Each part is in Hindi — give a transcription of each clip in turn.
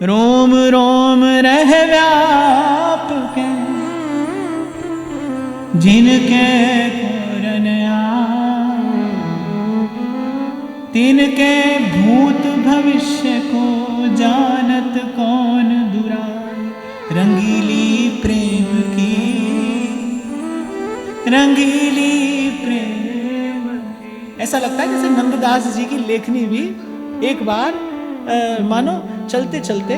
रोम रोम रह व्यापक जिनके पूरन तिनके भूत भविष्य को जानत कौन दुराई। रंगीली प्रेम की रंगीली प्रेम। ऐसा लगता है जैसे नंददास जी की लेखनी भी एक बार मानो चलते चलते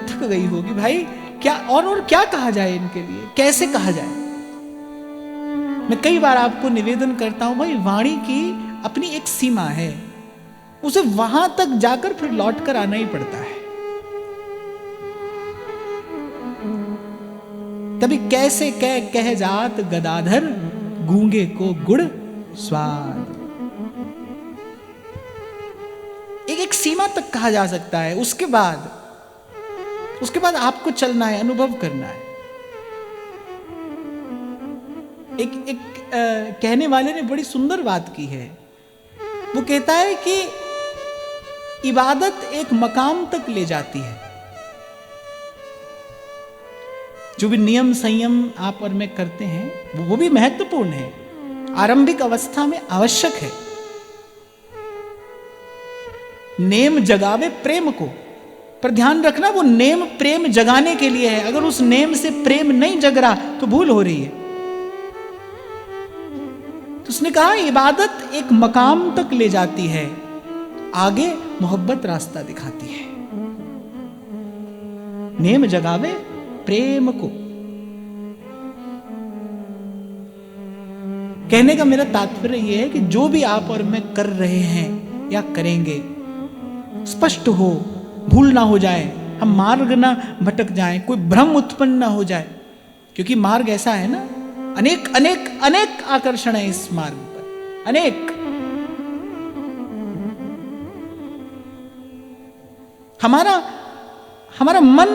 थक गई होगी। भाई क्या और क्या कहा जाए इनके लिए, कैसे कहा जाए। मैं कई बार आपको निवेदन करता हूं भाई, वाणी की अपनी एक सीमा है, उसे वहां तक जाकर फिर लौट कर आना ही पड़ता है। तभी कैसे कह जात गदाधर गूंगे को गुड़ स्वाद। एक सीमा तक कहा जा सकता है, उसके बाद आपको चलना है, अनुभव करना है। एक कहने वाले ने बड़ी सुंदर बात की है। वो कहता है कि इबादत एक मकाम तक ले जाती है। जो भी नियम संयम आप और मैं करते हैं वो भी महत्वपूर्ण है, आरंभिक अवस्था में आवश्यक है। नेम जगावे प्रेम को, पर ध्यान रखना वो नेम प्रेम जगाने के लिए है। अगर उस नेम से प्रेम नहीं जग रहा तो भूल हो रही है। तो उसने कहा इबादत एक मकाम तक ले जाती है, आगे मोहब्बत रास्ता दिखाती है। नेम जगावे प्रेम को। कहने का मेरा तात्पर्य यह है कि जो भी आप और मैं कर रहे हैं या करेंगे, स्पष्ट हो, भूल ना हो जाए, हम मार्ग ना भटक जाएं, कोई भ्रम उत्पन्न ना हो जाए। क्योंकि मार्ग ऐसा है ना, अनेक अनेक अनेक आकर्षण है इस मार्ग पर, अनेक। हमारा मन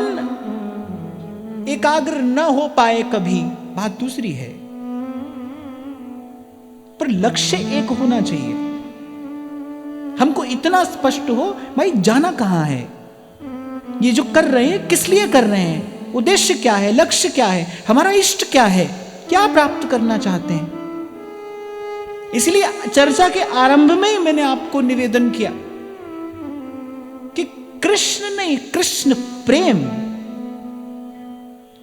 एकाग्र न हो पाए कभी, बात दूसरी है, पर लक्ष्य एक होना चाहिए। हमको इतना स्पष्ट हो भाई जाना कहां है, ये जो कर रहे हैं किस लिए कर रहे हैं, उद्देश्य क्या है, लक्ष्य क्या है, हमारा इष्ट क्या है, क्या प्राप्त करना चाहते हैं। इसलिए चर्चा के आरंभ में ही मैंने आपको निवेदन किया कि कृष्ण नहीं, कृष्ण प्रेम,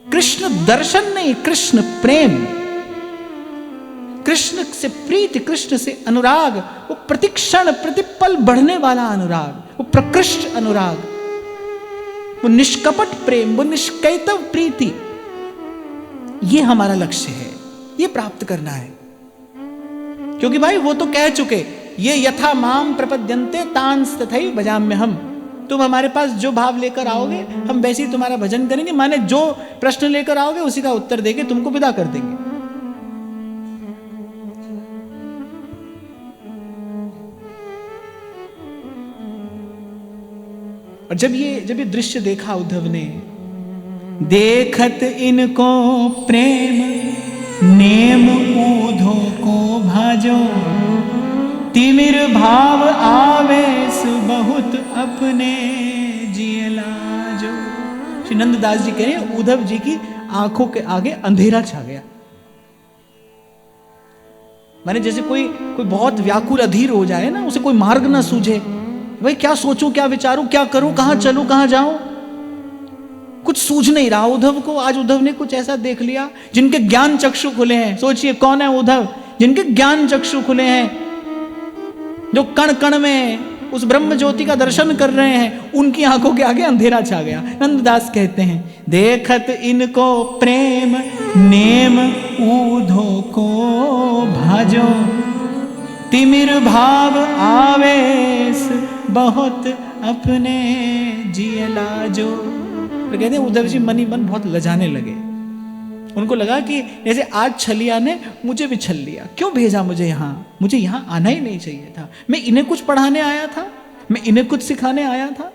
कृष्ण दर्शन नहीं, कृष्ण प्रेम, कृष्ण से प्रीति, कृष्ण से अनुराग, वो प्रतिक्षण प्रतिपल बढ़ने वाला अनुराग, वो प्रकृष्ट अनुराग, वो निष्कपट प्रेम, वो निष्कैतव प्रीति, ये हमारा लक्ष्य है, ये प्राप्त करना है। क्योंकि भाई वो तो कह चुके, ये यथा माम प्रपद्यन्ते तांस तथैव भजाम्यहम्। तुम हमारे पास जो भाव लेकर आओगे हम वैसे ही तुम्हारा भजन करेंगे, माने जो प्रश्न लेकर आओगे उसी का उत्तर देके तुमको विदा कर देंगे। और जब ये दृश्य देखा उद्धव ने, देखत इनको प्रेम नेम ऊधो को भाजो, तिमिर भाव आवेश बहुत अपने जिए लाजो। श्री नंददास जी कह रहे हैं उद्धव जी की आंखों के आगे अंधेरा छा गया। माने जैसे कोई बहुत व्याकुल अधीर हो जाए ना, उसे कोई मार्ग ना सूझे, भाई क्या सोचूं, क्या विचारूं, क्या करूं, कहां चलूं, कहां जाऊं, कुछ सूझ नहीं रहा उद्धव को। आज उद्धव ने कुछ ऐसा देख लिया, जिनके ज्ञान चक्षु खुले हैं। सोचिए कौन है उद्धव, जिनके ज्ञान चक्षु खुले हैं, जो कण कण में उस ब्रह्म ज्योति का दर्शन कर रहे हैं, उनकी आंखों के आगे अंधेरा छा गया। नंददास कहते हैं देखत इनको प्रेम नेम ऊधो को भाजो, तिमिर भाव आवेश बहुत अपने जिए लाजो। तो कहते हैं उद्धव जी मन ही मन बहुत लजाने लगे। उनको लगा कि जैसे आज छलिया ने मुझे भी छल लिया, क्यों भेजा मुझे यहाँ, मुझे यहाँ आना ही नहीं चाहिए था। मैं इन्हें कुछ पढ़ाने आया था, मैं इन्हें कुछ सिखाने आया था।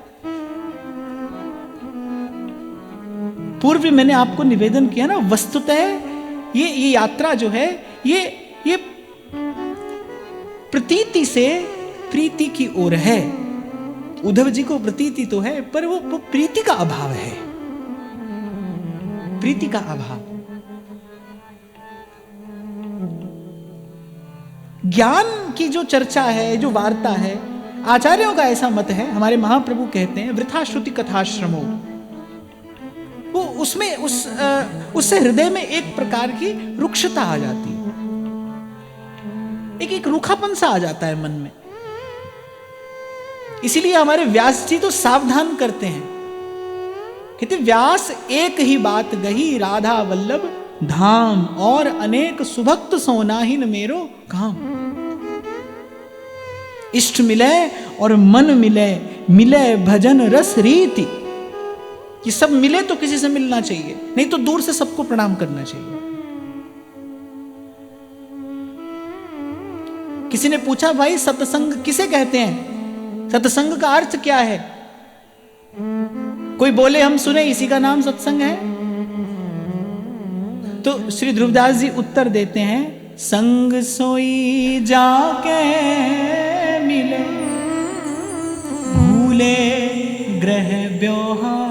पूर्व में मैंने आपको निवेदन किया ना, वस्तुतः ये यात्रा जो है ये प्रतीति से प्रीति की ओर है। उद्धव जी को प्रतीति तो है, पर वो प्रीति का अभाव है, प्रीति का अभाव। ज्ञान की जो चर्चा है, जो वार्ता है, आचार्यों का ऐसा मत है, हमारे महाप्रभु कहते हैं वृथा श्रुति कथाश्रमो, वो उसमें उससे हृदय में एक प्रकार की रुक्षता आ जाती है, एक रूखापन सा आ जाता है मन में। इसीलिए हमारे व्यास जी तो सावधान करते हैं, कहते व्यास एक ही बात गही राधा वल्लभ धाम, और अनेक सुभक्त सोनाहीन मेरो काम। इष्ट मिले और मन मिले, मिले भजन रस रीति, ये सब मिले तो किसी से मिलना चाहिए, नहीं तो दूर से सबको प्रणाम करना चाहिए। किसी ने पूछा भाई सत्संग किसे कहते हैं, सत्संग का अर्थ क्या है? कोई बोले हम सुने इसी का नाम सत्संग है। तो श्री ध्रुवदास जी उत्तर देते हैं, संग सोई जाके मिले भूले ग्रह व्यवहार।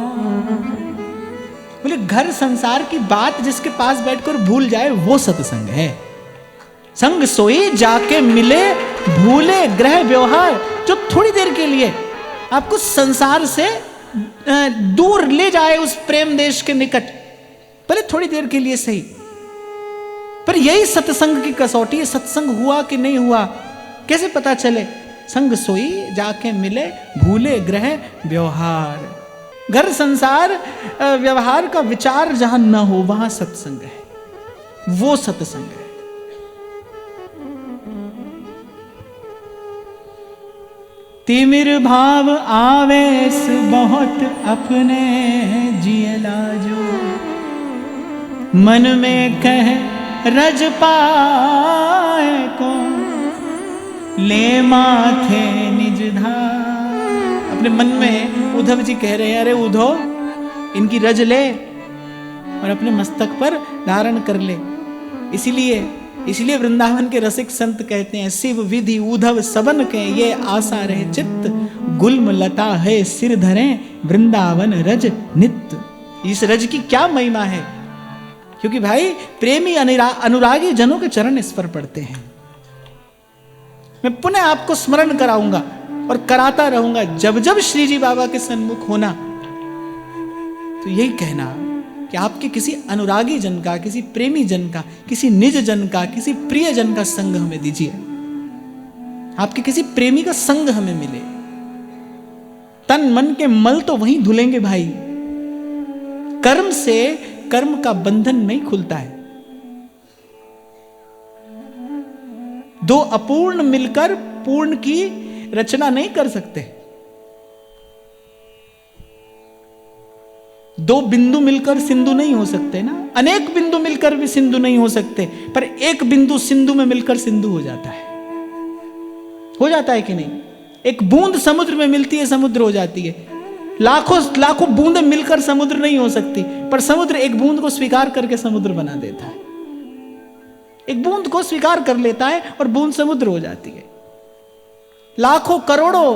बोले घर संसार की बात जिसके पास बैठकर भूल जाए वो सत्संग है। संग सोई जाके मिले भूले ग्रह व्यवहार, जो थोड़ी देर के लिए आपको संसार से दूर ले जाए उस प्रेम देश के निकट, भले थोड़ी देर के लिए सही, पर यही सत्संग की कसौटी है। सत्संग हुआ कि नहीं हुआ कैसे पता चले? संग सोई जाके मिले भूले ग्रह व्यवहार। घर संसार व्यवहार का विचार जहां न हो वहां सत्संग है, वो सत्संग है। तिमिर भाव आवेश बहुत अपने जियला जो, मन में कह रज पाए को ले माथे निज धार। अपने मन में उद्धव जी कह रहे हैं, अरे उद्धव इनकी रज ले और अपने मस्तक पर धारण कर ले। इसीलिए वृंदावन के रसिक संत कहते हैं, शिव विधि उद्धव सबन के ये आशा रहे चित्त, गुल्म लता है सिर धरे वृंदावन रज नित्य। इस रज की क्या महिमा है, क्योंकि भाई प्रेमी अनुरागी जनों के चरण इस पर पड़ते हैं। मैं पुनः आपको स्मरण कराऊंगा और कराता रहूंगा, जब जब श्री जी बाबा के सन्मुख होना तो यही कहना कि आपके किसी अनुरागी जन का, किसी प्रेमी जन का, किसी निज जन का, किसी प्रिय जन का संग हमें दीजिए। आपके किसी प्रेमी का संग हमें मिले। तन मन के मल तो वहीं धुलेंगे भाई। कर्म से कर्म का बंधन नहीं खुलता है। दो अपूर्ण मिलकर पूर्ण की रचना नहीं कर सकते। दो बिंदु मिलकर सिंधु नहीं हो सकते ना। अनेक बिंदु मिलकर भी सिंधु नहीं हो सकते, पर एक बिंदु सिंधु में मिलकर सिंधु हो जाता है। हो जाता है कि नहीं? एक बूंद समुद्र में मिलती है, समुद्र हो जाती है। लाखों बूंदें मिलकर समुद्र नहीं हो सकती, पर समुद्र एक बूंद को स्वीकार करके समुद्र बना देता है। एक बूंद को स्वीकार कर लेता है और बूंद समुद्र हो जाती है। लाखों करोड़ों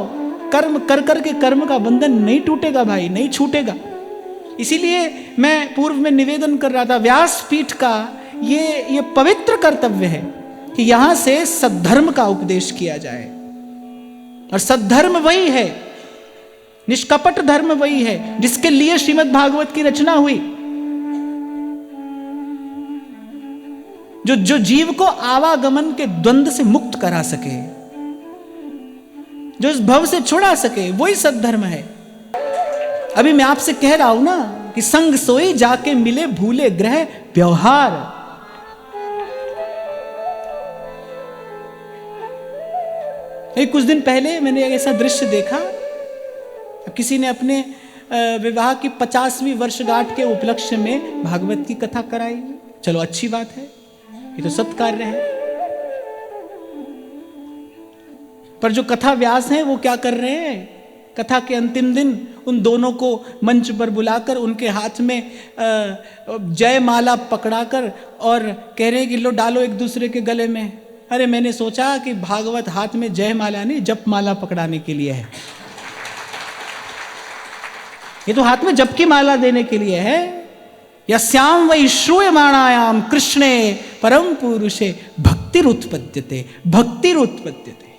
कर्म कर करके कर्म का बंधन नहीं टूटेगा भाई, नहीं छूटेगा। इसीलिए मैं पूर्व में निवेदन कर रहा था, व्यासपीठ का ये पवित्र कर्तव्य है कि यहां से सद्धर्म का उपदेश किया जाए। और सद्धर्म वही है, निष्कपट धर्म वही है जिसके लिए श्रीमद् भागवत की रचना हुई, जो जीव को आवागमन के द्वंद्व से मुक्त करा सके, जो इस भव से छुड़ा सके, वही सद्धर्म है। अभी मैं आपसे कह रहा हूं ना कि संग सोई जाके मिले भूले ग्रह व्यवहार। कुछ दिन पहले मैंने एक ऐसा दृश्य देखा, किसी ने अपने विवाह की 50वीं वर्षगांठ के उपलक्ष्य में भागवत की कथा कराई। चलो अच्छी बात है, ये तो सत्कार्य है। पर जो कथा व्यास हैं वो क्या कर रहे हैं? कथा के अंतिम दिन उन दोनों को मंच पर बुलाकर उनके हाथ में जय माला पकड़ाकर और कह रहे हैं कि लो डालो एक दूसरे के गले में। अरे मैंने सोचा कि भागवत हाथ में जय माला नहीं जप माला पकड़ाने के लिए है। ये तो हाथ में जप की माला देने के लिए है। यस्याम वै श्रूयमाणायाम कृष्णे परम पुरुषे भक्तिरुत्पद्यते, भक्तिरुत्पद्यते।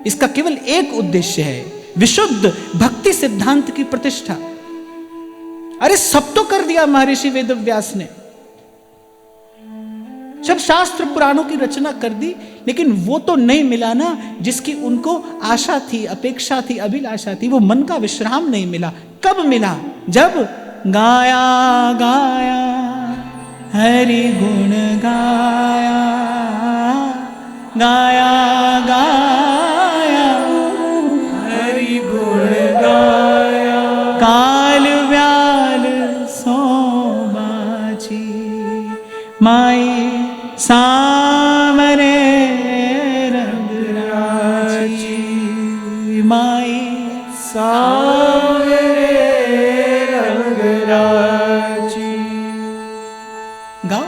इसका केवल एक उद्देश्य है, विशुद्ध भक्ति सिद्धांत की प्रतिष्ठा। अरे सब तो कर दिया महर्षि वेदव्यास ने, सब शास्त्र पुराणों की रचना कर दी, लेकिन वो तो नहीं मिला ना जिसकी उनको आशा थी, अपेक्षा थी, अभिलाषा थी। वो मन का विश्राम नहीं मिला। कब मिला? जब गाया गाया हरि गुण गाया, गाया गाया हरि गुण गाया, काल व्याल सो बाची माई सामरे रंगराची, माई सामरे रंगराची। गाओ।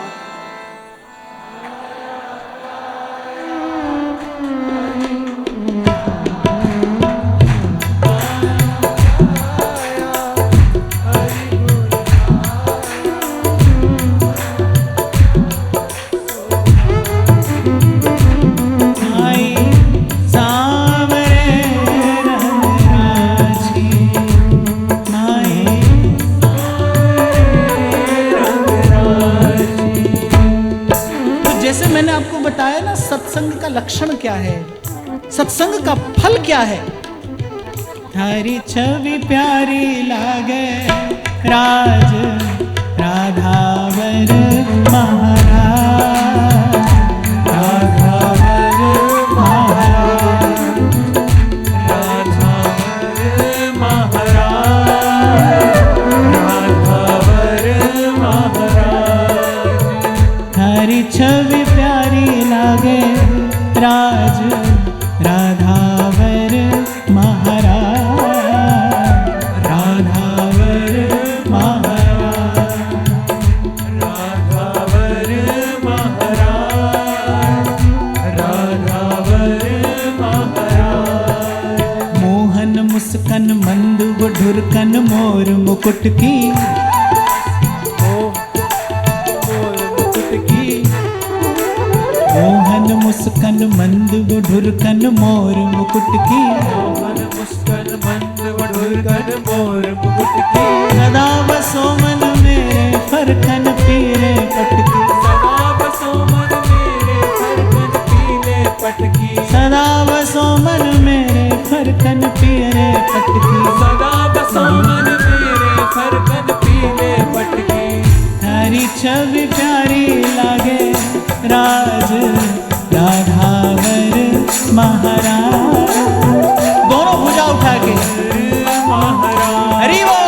मैंने आपको बताया ना सत्संग का लक्षण क्या है, सत्संग का फल क्या है। हरी छवि प्यारी लागे राज राधावर महाराज, राधावर महाराज, राधावर महाराज, राधावर महाराज। हरी छवि लागे राज राधावर महाराज, राधावर महाराज, राधावर महाराज, राधावर महाराज। मोहन मुस्कन मंद ढुरकन मोर मुकुट की, मोहन मुस्कन मंद ढुरकन मोर मुकुट की, मोहन मुस्कन मंद ढुरकन मोर मुकुट की। सदा बसो मन मेरे फरकन पीले पटकी, सदा बसो मन मेरे फरकन पीले पटकी, सदा बसो मन मेरे फरकन पीले पटकी, सदा बसो मन मेरे फरकन पीले पटकी। हरी छवि प्यारी लागे राज राधावर महाराज। दोनों भुजा उठा के हरि वो।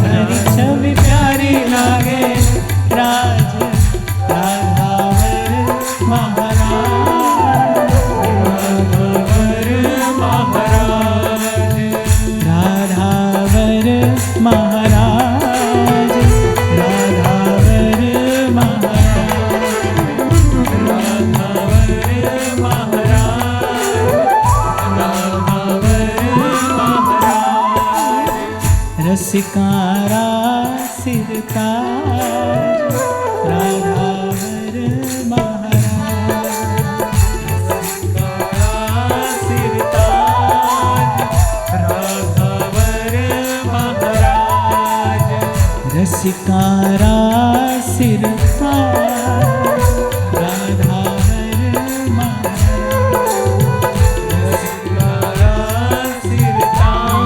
हरी छवि प्यारी लागे राज राधावर महाराज, राधावर महाराज, राधावर महाराज, राधावर महाराज। रसिकारा सिरताज राधावर महाराज, रसिकारा सिरताज राधावर महाराज, रसिकारा सिरताज राधावर महाराज, रसिकारा सिरताज।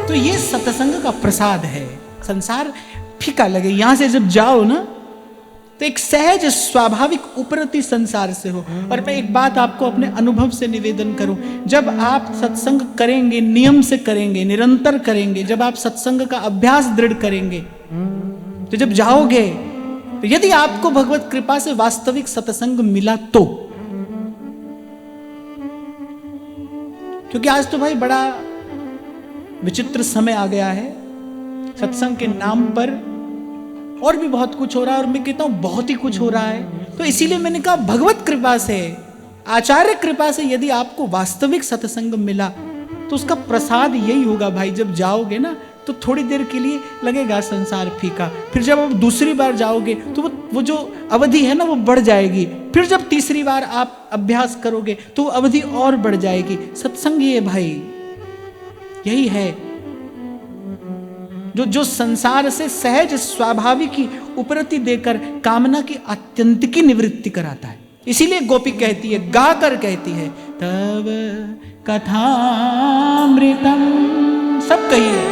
तो ये सत्संग का प्रसाद है। संसार फीका लगे, यहां से जब जाओ ना तो एक सहज स्वाभाविक उपरति संसार से हो। और मैं एक बात आपको अपने अनुभव से निवेदन करूं, जब आप सत्संग करेंगे, नियम से करेंगे, निरंतर करेंगे, जब आप सत्संग का अभ्यास दृढ़ करेंगे, तो जब जाओगे, तो यदि आपको भगवत कृपा से वास्तविक सत्संग मिला तो, क्योंकि आज तो भाई बड़ा विचित्र समय आ गया है। सत्संग के नाम पर और भी बहुत कुछ हो रहा है, और मैं कहता हूं बहुत ही कुछ हो रहा है। तो इसीलिए मैंने कहा भगवत कृपा से, आचार्य कृपा से यदि आपको वास्तविक सत्संग मिला तो उसका प्रसाद यही होगा भाई। जब जाओगे ना तो थोड़ी देर के लिए लगेगा संसार फीका, फिर जब आप दूसरी बार जाओगे तो वो जो अवधि है ना वो बढ़ जाएगी, फिर जब तीसरी बार आप अभ्यास करोगे तो अवधि और बढ़ जाएगी। सत्संग ये भाई यही है जो संसार से सहज स्वाभाविक की उपरति देकर कामना की अत्यंत की निवृत्ति कराता है। इसीलिए गोपी कहती है, गाकर कहती है, तब कथामृतम, सब कहिए,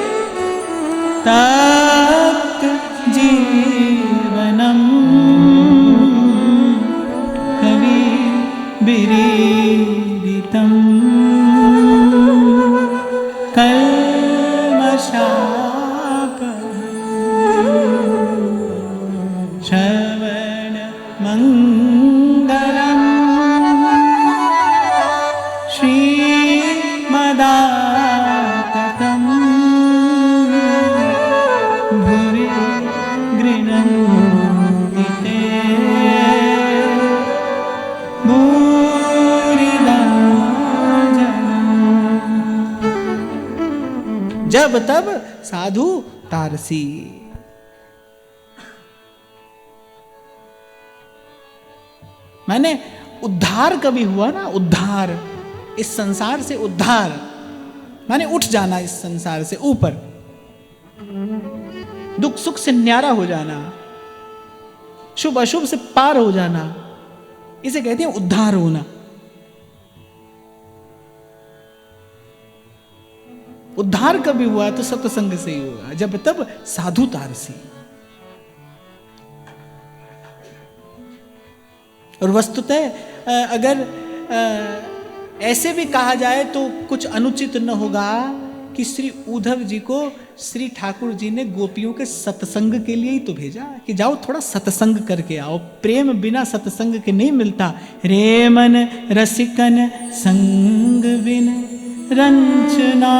तप्त जीवनम कवि बिरीडितम श्रवण मंगलम श्रीमदाततम भूरि गृह्णन्ति ते भूरिदा जनम्। जब तब साधु तारसी। मैंने उद्धार कभी हुआ ना, उद्धार, इस संसार से उद्धार माने उठ जाना इस संसार से ऊपर, दुख सुख से न्यारा हो जाना, शुभ अशुभ से पार हो जाना, इसे कहते हैं उद्धार होना। उद्धार कभी हुआ तो सत्संग से ही होगा, जब तब साधु तारसी। और वस्तुतः अगर ऐसे भी कहा जाए तो कुछ अनुचित न होगा कि श्री उद्धव जी को श्री ठाकुर जी ने गोपियों के सत्संग के लिए ही तो भेजा कि जाओ थोड़ा सत्संग करके आओ। प्रेम बिना सत्संग के नहीं मिलता। रेमन रसिकन संग बिन रंचना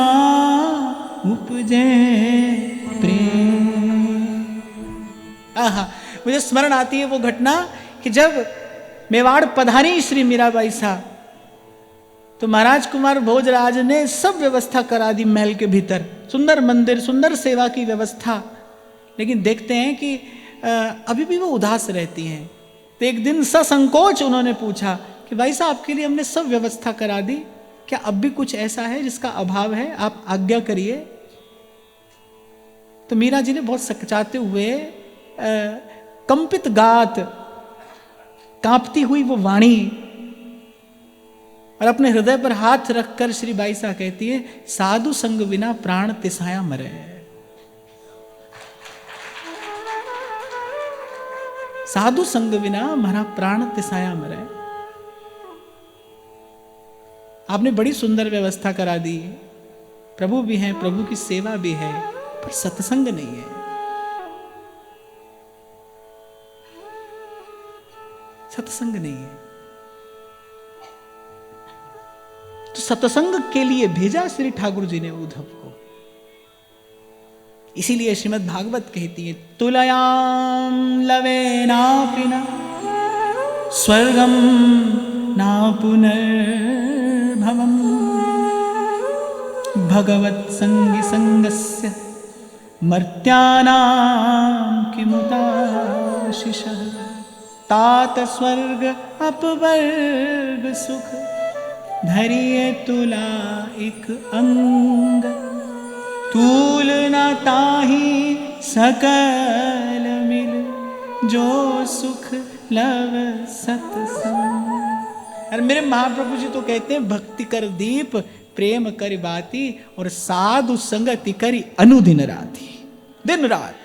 उपजे प्रेम। आहा, मुझे स्मरण आती है वो घटना कि जब मेवाड़ पधारी श्री मीराबाई साहब, तो महाराज कुमार भोजराज ने सब व्यवस्था करा दी महल के भीतर, सुंदर मंदिर, सुंदर सेवा की व्यवस्था। लेकिन देखते हैं कि अभी भी वो उदास रहती हैं। तो एक दिन ससंकोच उन्होंने पूछा कि भाई साहब आपके लिए हमने सब व्यवस्था करा दी, क्या अब भी कुछ ऐसा है जिसका अभाव है, आप आज्ञा करिए। तो मीरा जी ने बहुत सकचाते हुए कंपित गात, कांपती हुई वो वाणी और अपने हृदय पर हाथ रखकर श्री बाई साहब कहती है, साधु संग बिना प्राण तिसाया मरे। साधु संग बिना हमारा प्राण तिसाया मरे। आपने बड़ी सुंदर व्यवस्था करा दी, प्रभु भी हैं, प्रभु की सेवा भी है, पर सत्संग नहीं है। सत्संग नहीं है। तो सत्संग के लिए भेजा श्री ठाकुर जी ने उद्धव को। इसीलिए श्रीमद् भागवत कहती है, तुलयाम लवे नापि न स्वर्गम ना पुनर्भवम भगवत संगी संगस्य मर्त्यानां किमुताशिषः तात स्वर्ग अपवर्ग सुख धरिए तुला एक अंग तुलना ताही सकल मिल जो सुख लव सत्संग। अरे मेरे महाप्रभु जी तो कहते हैं, भक्ति कर दीप प्रेम कर बाती और साधु संगति करी अनुदिन राती। दिन रात,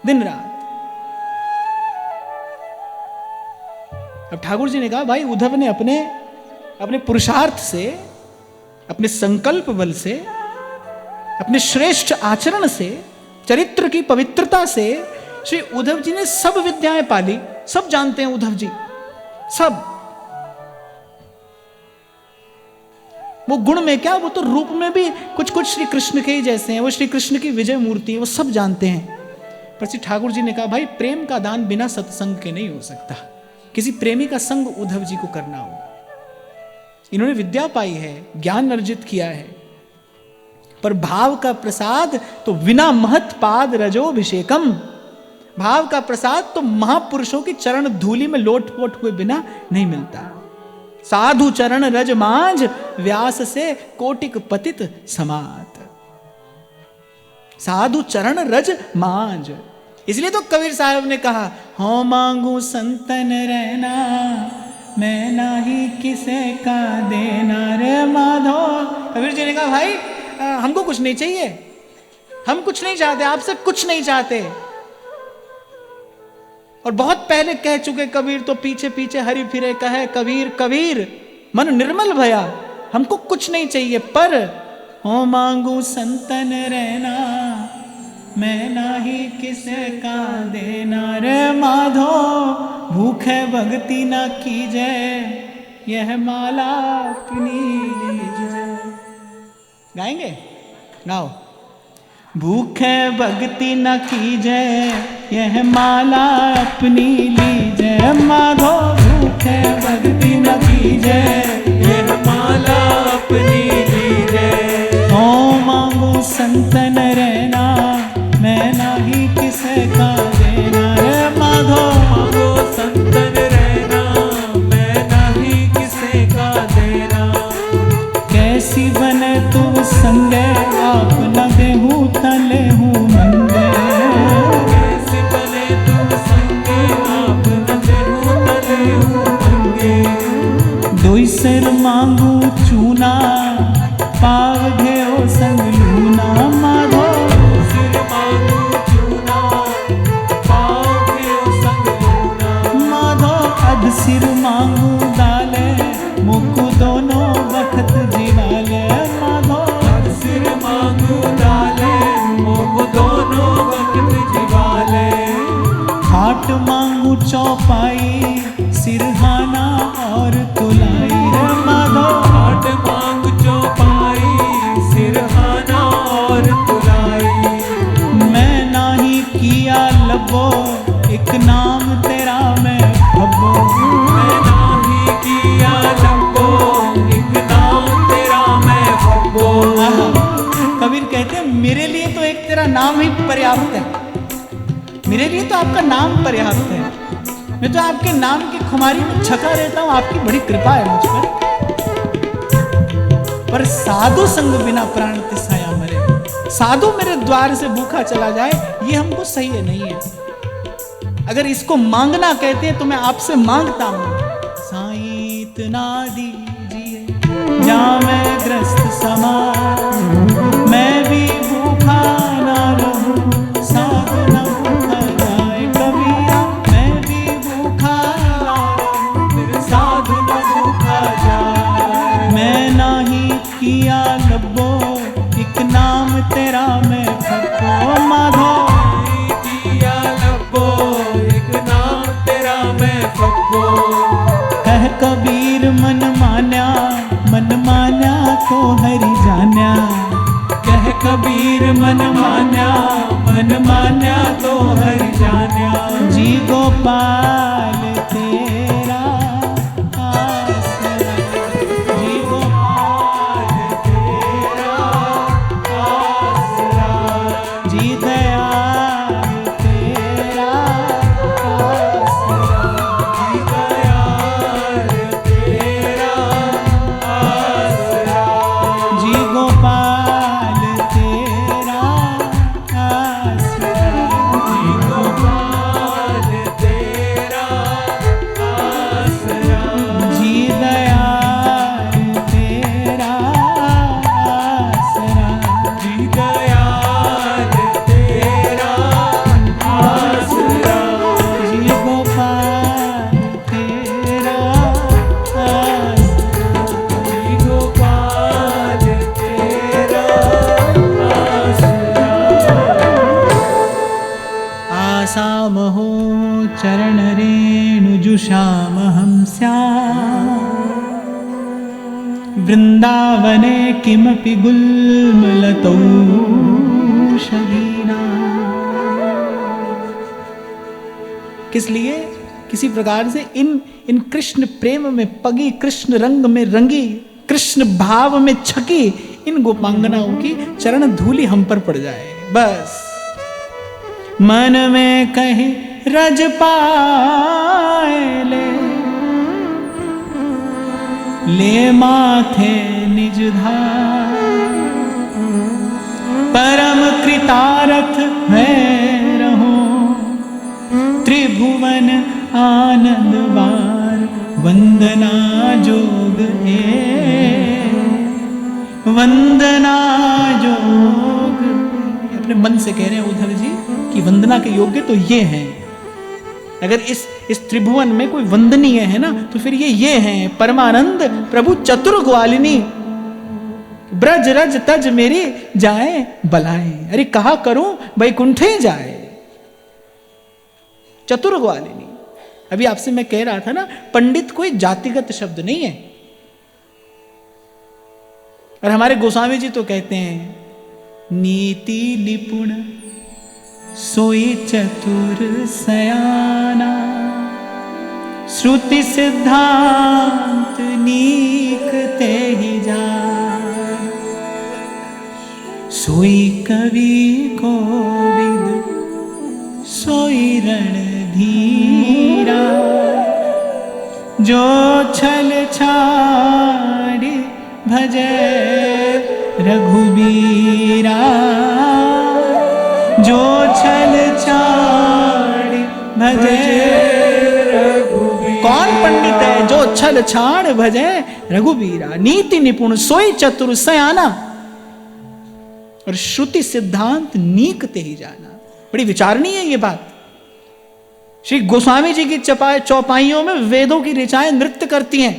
दिन रात। अब ठाकुर जी ने कहा, भाई उद्धव ने अपने पुरुषार्थ से, अपने संकल्प बल से, अपने श्रेष्ठ आचरण से, चरित्र की पवित्रता से श्री उद्धव जी ने सब विद्याएं पाली। सब जानते हैं उद्धव जी, सब। वो गुण में क्या, वो तो रूप में भी कुछ कुछ श्री कृष्ण के ही जैसे हैं। वो श्री कृष्ण की विजय मूर्ति है, वो सब जानते हैं। पर श्री ठाकुर जी ने कहा भाई प्रेम का दान बिना सत्संग के नहीं हो सकता, किसी प्रेमी का संग उद्धव जी को करना होगा। इन्होंने विद्या पाई है, ज्ञान अर्जित किया है, पर भाव का प्रसाद तो विना महत पाद रजोभिषेकम, भाव का प्रसाद तो महापुरुषों की चरण धूलि में लोटपोट हुए बिना नहीं मिलता। साधु चरण रज मांझ व्यास से कोटिक पतित समात, साधु चरण रज मांझ। इसलिए तो कबीर साहब ने कहा हो मांगू संतन रहना, मैं नाही किसे का देना रे माधो। कबीर जी ने कहा भाई हमको कुछ नहीं चाहिए, हम कुछ नहीं चाहते, आपसे कुछ नहीं चाहते। और बहुत पहले कह चुके कबीर, तो पीछे पीछे हरि फिरे कहे कबीर कबीर मन निर्मल भया, हमको कुछ नहीं चाहिए पर हो मांगू संतन रहना, मैं नाही किसे का देना रे माधो। भूखे भक्ति ना कीजे, यह माला अपनी लीजिए। गाएंगे? गाओ। भूखे भक्ति न कीजे, यह माला अपनी लीजे माधो। भूखे भक्ति न कीजे, यह माला अपनी लीजे। ओ मांगो संतन रहना, मैं नाही किसे का देना रे माधो। मांगो संतन रहना, मैं नाही किसे का देना। कैसी बने तू संगे, आप न देहूँ तले हूँ मंगे। कैसे बने तू संगे, आप न देहूँ तले हूँ मंगे। दुई सिर मांगू चूना, पाव घेओ संग लूना माधो। सिर मांगू चूना, पाँव घेओ संग लूना। माधो अध सिर मांगू डाले, मुकु दोनों वक्त जीवाले माधो। अध सिर मांगू डाले, मुख दोनों वक्त जीवाले। हाट मांगू चौपाई, सिरहाना और तुलाई रे माधो। हाट मांग चौपाई, सिरहाना और तुलाई। मैं नाही किया लबो, एक नाम तेरा मैं भबो। मैं नाही किया लंबो, एक नाम तेरा मैं फब्बो। कबीर कहते हैं मेरे लिए तो एक तेरा नाम ही पर्याप्त है, मेरे लिए तो आपका नाम पर्याप्त है। मैं तो आपके नाम की खुमारी में छका रहता हूं, आपकी बड़ी कृपा है मुझ पर साधु संग बिना प्राण तिसाया मरे। साधु मेरे द्वार से भूखा चला जाए, ये हमको सही है नहीं है। अगर इसको मांगना कहते हैं तो मैं आपसे मांगता हूं, साईं इतना दीजिए जा मैं ग्रस्त समा, मैं भी भूखा ना रहूं, साधु न भूखा जाए कबीरा। मैं भी भूखा ना रहूं, साधु न भूखा जाए। मैं नाही किया लबो, एक नाम तेरा मैं फको माधो। किया लंबो, एक नाम तेरा मैं फब्बो। कह कबीर मन मान्या, मन मान्या तो हरि जान्या। कह कबीर मन मान्या, मन मान्या तो हरि जान्या। जी गोपाल तेरा आसरा, जी गोपाल तेरा आसरा, जी दयाल तेरा आसरा, जी दयाल तेरा आसरा। जी गोपाल तेरा आसरा, जी गोपाल तेरा आसरा। जी दयाल तेरा आसरा। जी दयाल तेरा आसरा। जी गोपाल तेरा आसरा। जी गोपाल तेरा आसरा। आसामहो चरण रेणु जुषामहं स्याम्, वृन्दावने किमपि गुल्मलतौ शगीना। किस लिए? किसी प्रकार से इन कृष्ण प्रेम में पगी, कृष्ण रंग में रंगी, कृष्ण भाव में छकी इन गोपांगनाओं की चरण धूलि हम पर पड़ जाए। बस मन में कहीं रज पाए ले माथे निज धार, परम कृतारथ मैं रहूं त्रिभुवन आनंद वार, वंदना जोग वंदना जोग। अपने मन से कह रहे हैं उद्धव जी कि वंदना के योग्य तो ये हैं। अगर इस त्रिभुवन में कोई वंदनीय है ना तो फिर ये हैं। परमानंद प्रभु चतुर ग्वालिनी, ब्रज रज तज मेरी जाए बलाए। अरे कहा करूं वैकुंठे जाए। चतुर ग्वालिनी। अभी आपसे मैं कह रहा था ना, पंडित कोई जातिगत शब्द नहीं है। और हमारे गोस्वामी जी तो कहते हैं, नीति निपुण सोई चतुर सयाना, श्रुति सिद्धांत नीक ते ही जान, सोई कवि कोविद सोई रणधीरा, जो छल छाड़ी भजे रघुबीरा, जो छल छाड़ भजे रघुबीरा। कौन पंडित है जो छल छाड़ भजे रघुबीरा। नीति निपुण सोई चतुर सयाना, और श्रुति सिद्धांत नीकते ही जाना। बड़ी विचारणीय है ये बात। श्री गोस्वामी जी की चौपाइयों में वेदों की ऋचाएं नृत्य करती हैं।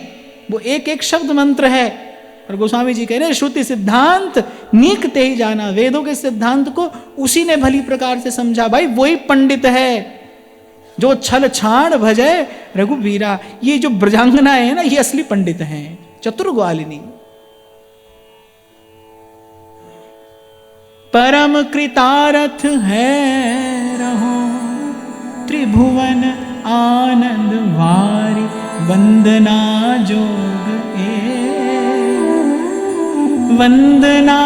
वो एक एक शब्द मंत्र है। और गोस्वामी जी कह रहे हैं, श्रुति सिद्धांत नीकते ही जाना। वेदों के सिद्धांत को उसी ने भली प्रकार से समझा। भाई वही पंडित है जो छल छाड़ भजे रघुबीरा। ये जो ब्रजांगना है ना, ये असली पंडित हैं, चतुर ग्वालिनी। परम कृतारथ है रहो त्रिभुवन आनंद वारी, वंदना जोग वंदना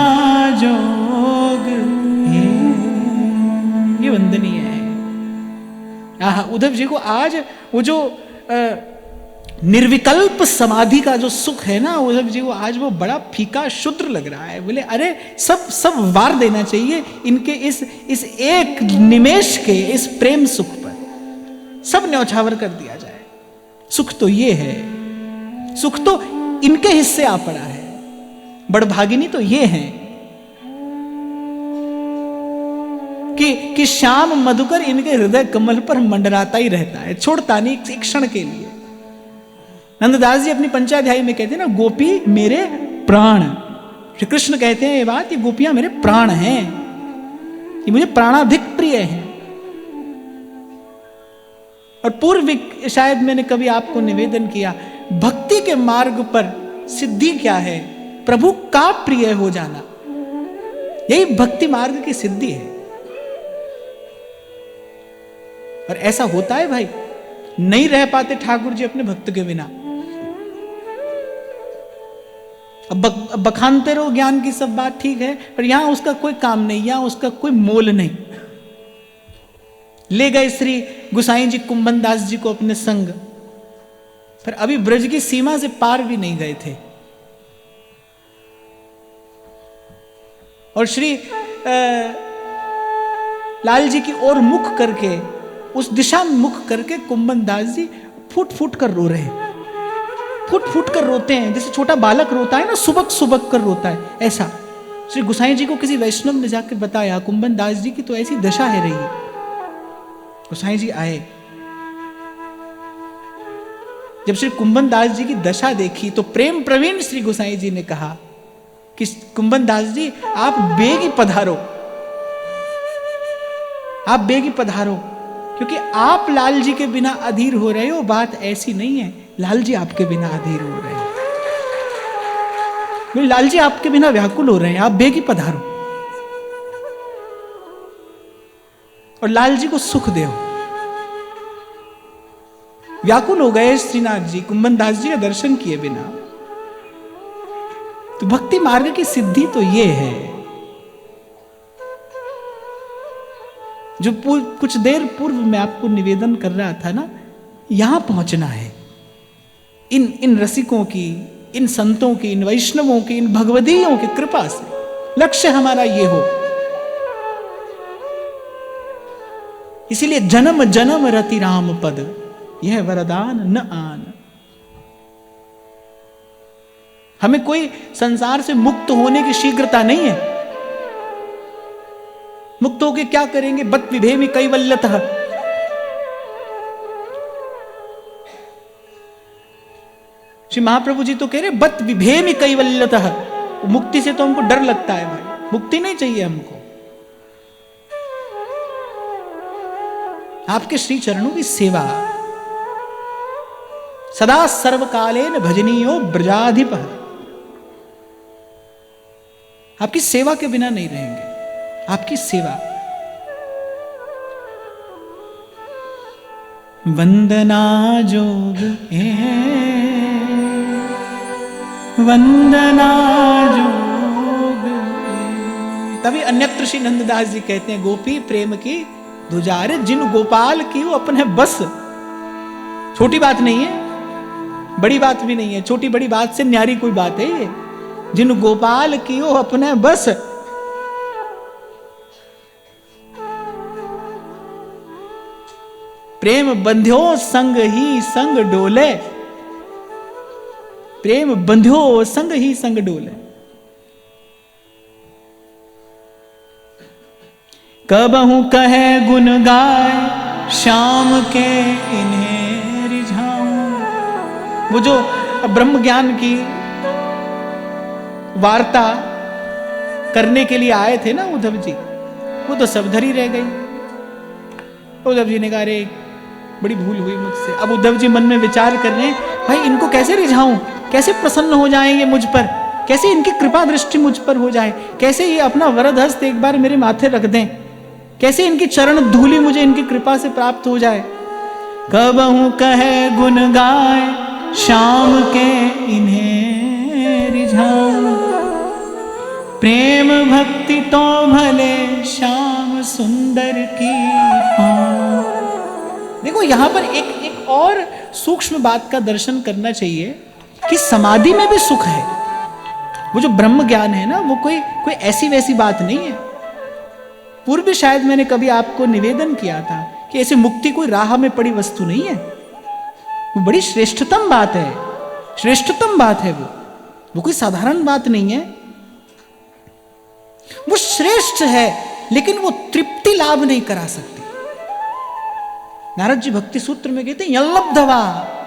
जोग। ये वंदनीय है। उद्धव जी को आज वो जो निर्विकल्प समाधि का जो सुख है ना, उद्धव जी को आज वो बड़ा फीका शूद्र लग रहा है। बोले अरे सब वार देना चाहिए इनके इस एक निमेष के इस प्रेम सुख पर, सब न्यौछावर कर दिया जाए। सुख तो ये है, सुख तो इनके हिस्से आ पड़ा है। बड़भागिनी तो ये है कि श्याम मधुकर इनके हृदय कमल पर मंडराता ही रहता है, छोड़ता नहीं एक क्षण के लिए। नंददास जी अपनी पंचाध्यायी में कहते हैं ना, गोपी मेरे प्राण। श्री कृष्ण कहते हैं ये बात, ये गोपियां मेरे प्राण हैं, ये मुझे प्राणाधिक प्रिय हैं। और पूर्व शायद मैंने कभी आपको निवेदन किया, भक्ति के मार्ग पर सिद्धि क्या है? प्रभु का प्रिय हो जाना, यही भक्ति मार्ग की सिद्धि है। और ऐसा होता है भाई, नहीं रह पाते ठाकुर जी अपने भक्त के बिना। अब बखानते रहो ज्ञान की सब बात ठीक है, पर यहां उसका कोई काम नहीं, यहां उसका कोई मोल नहीं। ले गए श्री गुसाई जी कुंभन दास जी को अपने संग, पर अभी ब्रज की सीमा से पार भी नहीं गए थे। और श्री लाल जी की ओर मुख करके, उस दिशा में मुख करके कुंभन दास जी फूट फूट कर रो रहे हैं। फूट फूट कर रोते हैं, जैसे छोटा बालक रोता है ना, सुबक सुबक कर रोता है, ऐसा। श्री गुसाई जी को किसी वैष्णव ने जाकर बताया, कुंभन दास जी की तो ऐसी दशा है रही। गुसाई जी आए, जब श्री कुंभन दास जी की दशा देखी तो प्रेम प्रवीण श्री गुसाई जी ने कहा कि कुंभन दास जी आप बेगी पधारो, आप बेगी पधारो, क्योंकि आप लाल जी के बिना अधीर हो रहे हो। बात ऐसी नहीं है, लाल जी आपके बिना अधीर हो रहे हैं, लाल जी आपके बिना व्याकुल हो रहे हैं, आप बेगी पधारो और लाल जी को सुख दो। व्याकुल हो गए श्रीनाथ जी कुंभन दास जी का दर्शन किए बिना। तो भक्ति मार्ग की सिद्धि तो ये है, जो कुछ देर पूर्व मैं आपको निवेदन कर रहा था ना, यहां पहुंचना है। इन रसिकों की, इन संतों की, इन वैष्णवों की, इन भगवदीयों की कृपा से लक्ष्य हमारा ये हो। इसीलिए जन्म जन्म रति राम पद, यह वरदान न आन। हमें कोई संसार से मुक्त होने की शीघ्रता नहीं है। मुक्त होके क्या करेंगे? बत विभेमि कैवल्यतः, श्री महाप्रभु जी तो कह रहे बत विभेमि कैवल्यतः। मुक्ति से तो हमको डर लगता है भाई, मुक्ति नहीं चाहिए हमको। आपके श्री चरणों की सेवा, सदा सर्वकालेन भजनीयो ब्रजाधिप, आपकी सेवा के बिना नहीं रहेंगे। आपकी सेवा, वंदना जोग वंदना जोग। तभी अन्यत्र श्री नंददास जी कहते हैं, गोपी प्रेम की दुजारे जिन गोपाल की वो अपने बस। छोटी बात नहीं है, बड़ी बात भी नहीं है, छोटी बड़ी बात से न्यारी कोई बात है ये। जिन गोपाल की वो अपने बस, प्रेम बंध्यो संग ही संग डोले, प्रेम बंध्यो संग ही संग डोले। कबहू कहे गुन गाय श्याम के इन्हें रिझाऊं। वो जो ब्रह्म ज्ञान की वार्ता करने के लिए आए थे ना उद्धव जी, वो तो सब धरी रह गई। उद्धव जी ने कहा, अरे बड़ी भूल हुई मुझसे। अब उद्धव जी मन में विचार कर रहे हैं, भाई इनको कैसे रिझाऊं, कैसे प्रसन्न हो जाएंगे मुझ पर, कैसे इनकी कृपा दृष्टि मुझ पर हो जाए, कैसे ये अपना वरद हस्त एक बार मेरे माथे रख दें, कैसे इनकी चरण धूलि मुझे इनकी कृपा से प्राप्त हो जाए। कबहू कहे गुन गाय श्याम के इन्हें रिझाऊं, प्रेम भक्ति तो भले श्याम सुंदर की पाऊं। देखो यहां पर एक और सूक्ष्म बात का दर्शन करना चाहिए कि समाधि में भी सुख है। वो जो ब्रह्म ज्ञान है ना, वो कोई ऐसी वैसी बात नहीं है। पूर्व भी शायद मैंने कभी आपको निवेदन किया था कि ऐसे मुक्ति कोई राह में पड़ी वस्तु नहीं है। वो बड़ी श्रेष्ठतम बात है, श्रेष्ठतम बात है। वो कोई साधारण बात नहीं है। वो श्रेष्ठ है, लेकिन वो तृप्ति लाभ नहीं करा सकती। नारद जी भक्ति सूत्र में कहते हैं, यल्लब्धवा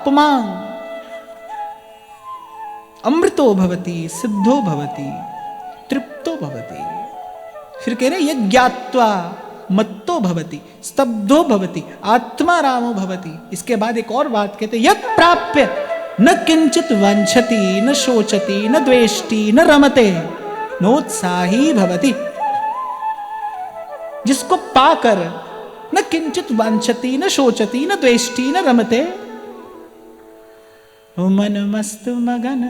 पुमांग अमृतो भवति सिद्धो भवति तृप्तो भवति। फिर कह रहे यज्ञात्वा मत्तो भवति स्तब्धो भवति आत्मा रामो भवति। इसके बाद एक और बात कहते हैं, यत् प्राप्य न किंचित वांछति न शोचति न द्वेष्टि न रमते नोत्साही भवति। जिसको पाकर न किंचित वांछति न शोचति न द्वेष्टि न रमते, मन मस्त मगन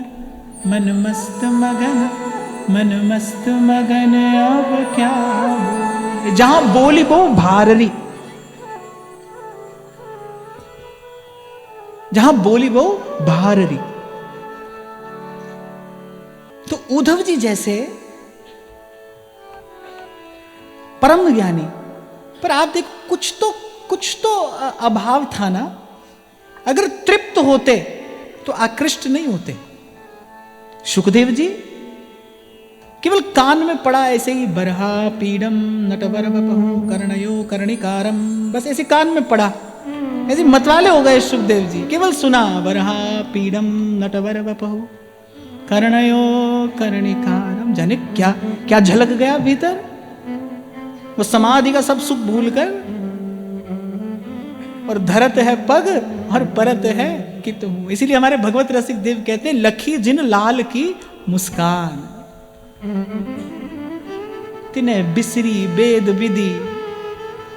मन मस्त मगन मन मस्त मगन अब क्या हो। जहां बोली वो भाररी, जहां बोली वो भाररी। तो उद्धव जी जैसे परम ज्ञानी, पर आप देख कुछ तो अभाव था ना। अगर तृप्त होते तो आकृष्ट नहीं होते। सुखदेव जी केवल कान में पड़ा ऐसे ही, बरहा पीडम नटवर वपहु कर्णयो कर्णिकारम, बस ऐसे कान में पड़ा, ऐसे मतवाले हो गए सुखदेव जी। केवल सुना, बरहा पीडम नटवर वपहु कर्णयो कर्णिकारम। जाने क्या क्या झलक गया भीतर। वो समाधि का सब सुख भूलकर, और धरत है पग और परत है कित हूं। इसीलिए हमारे भगवत रसिक देव कहते हैं, लखी जिन लाल की मुस्कान, तिन्हें बिसरी वेद विधि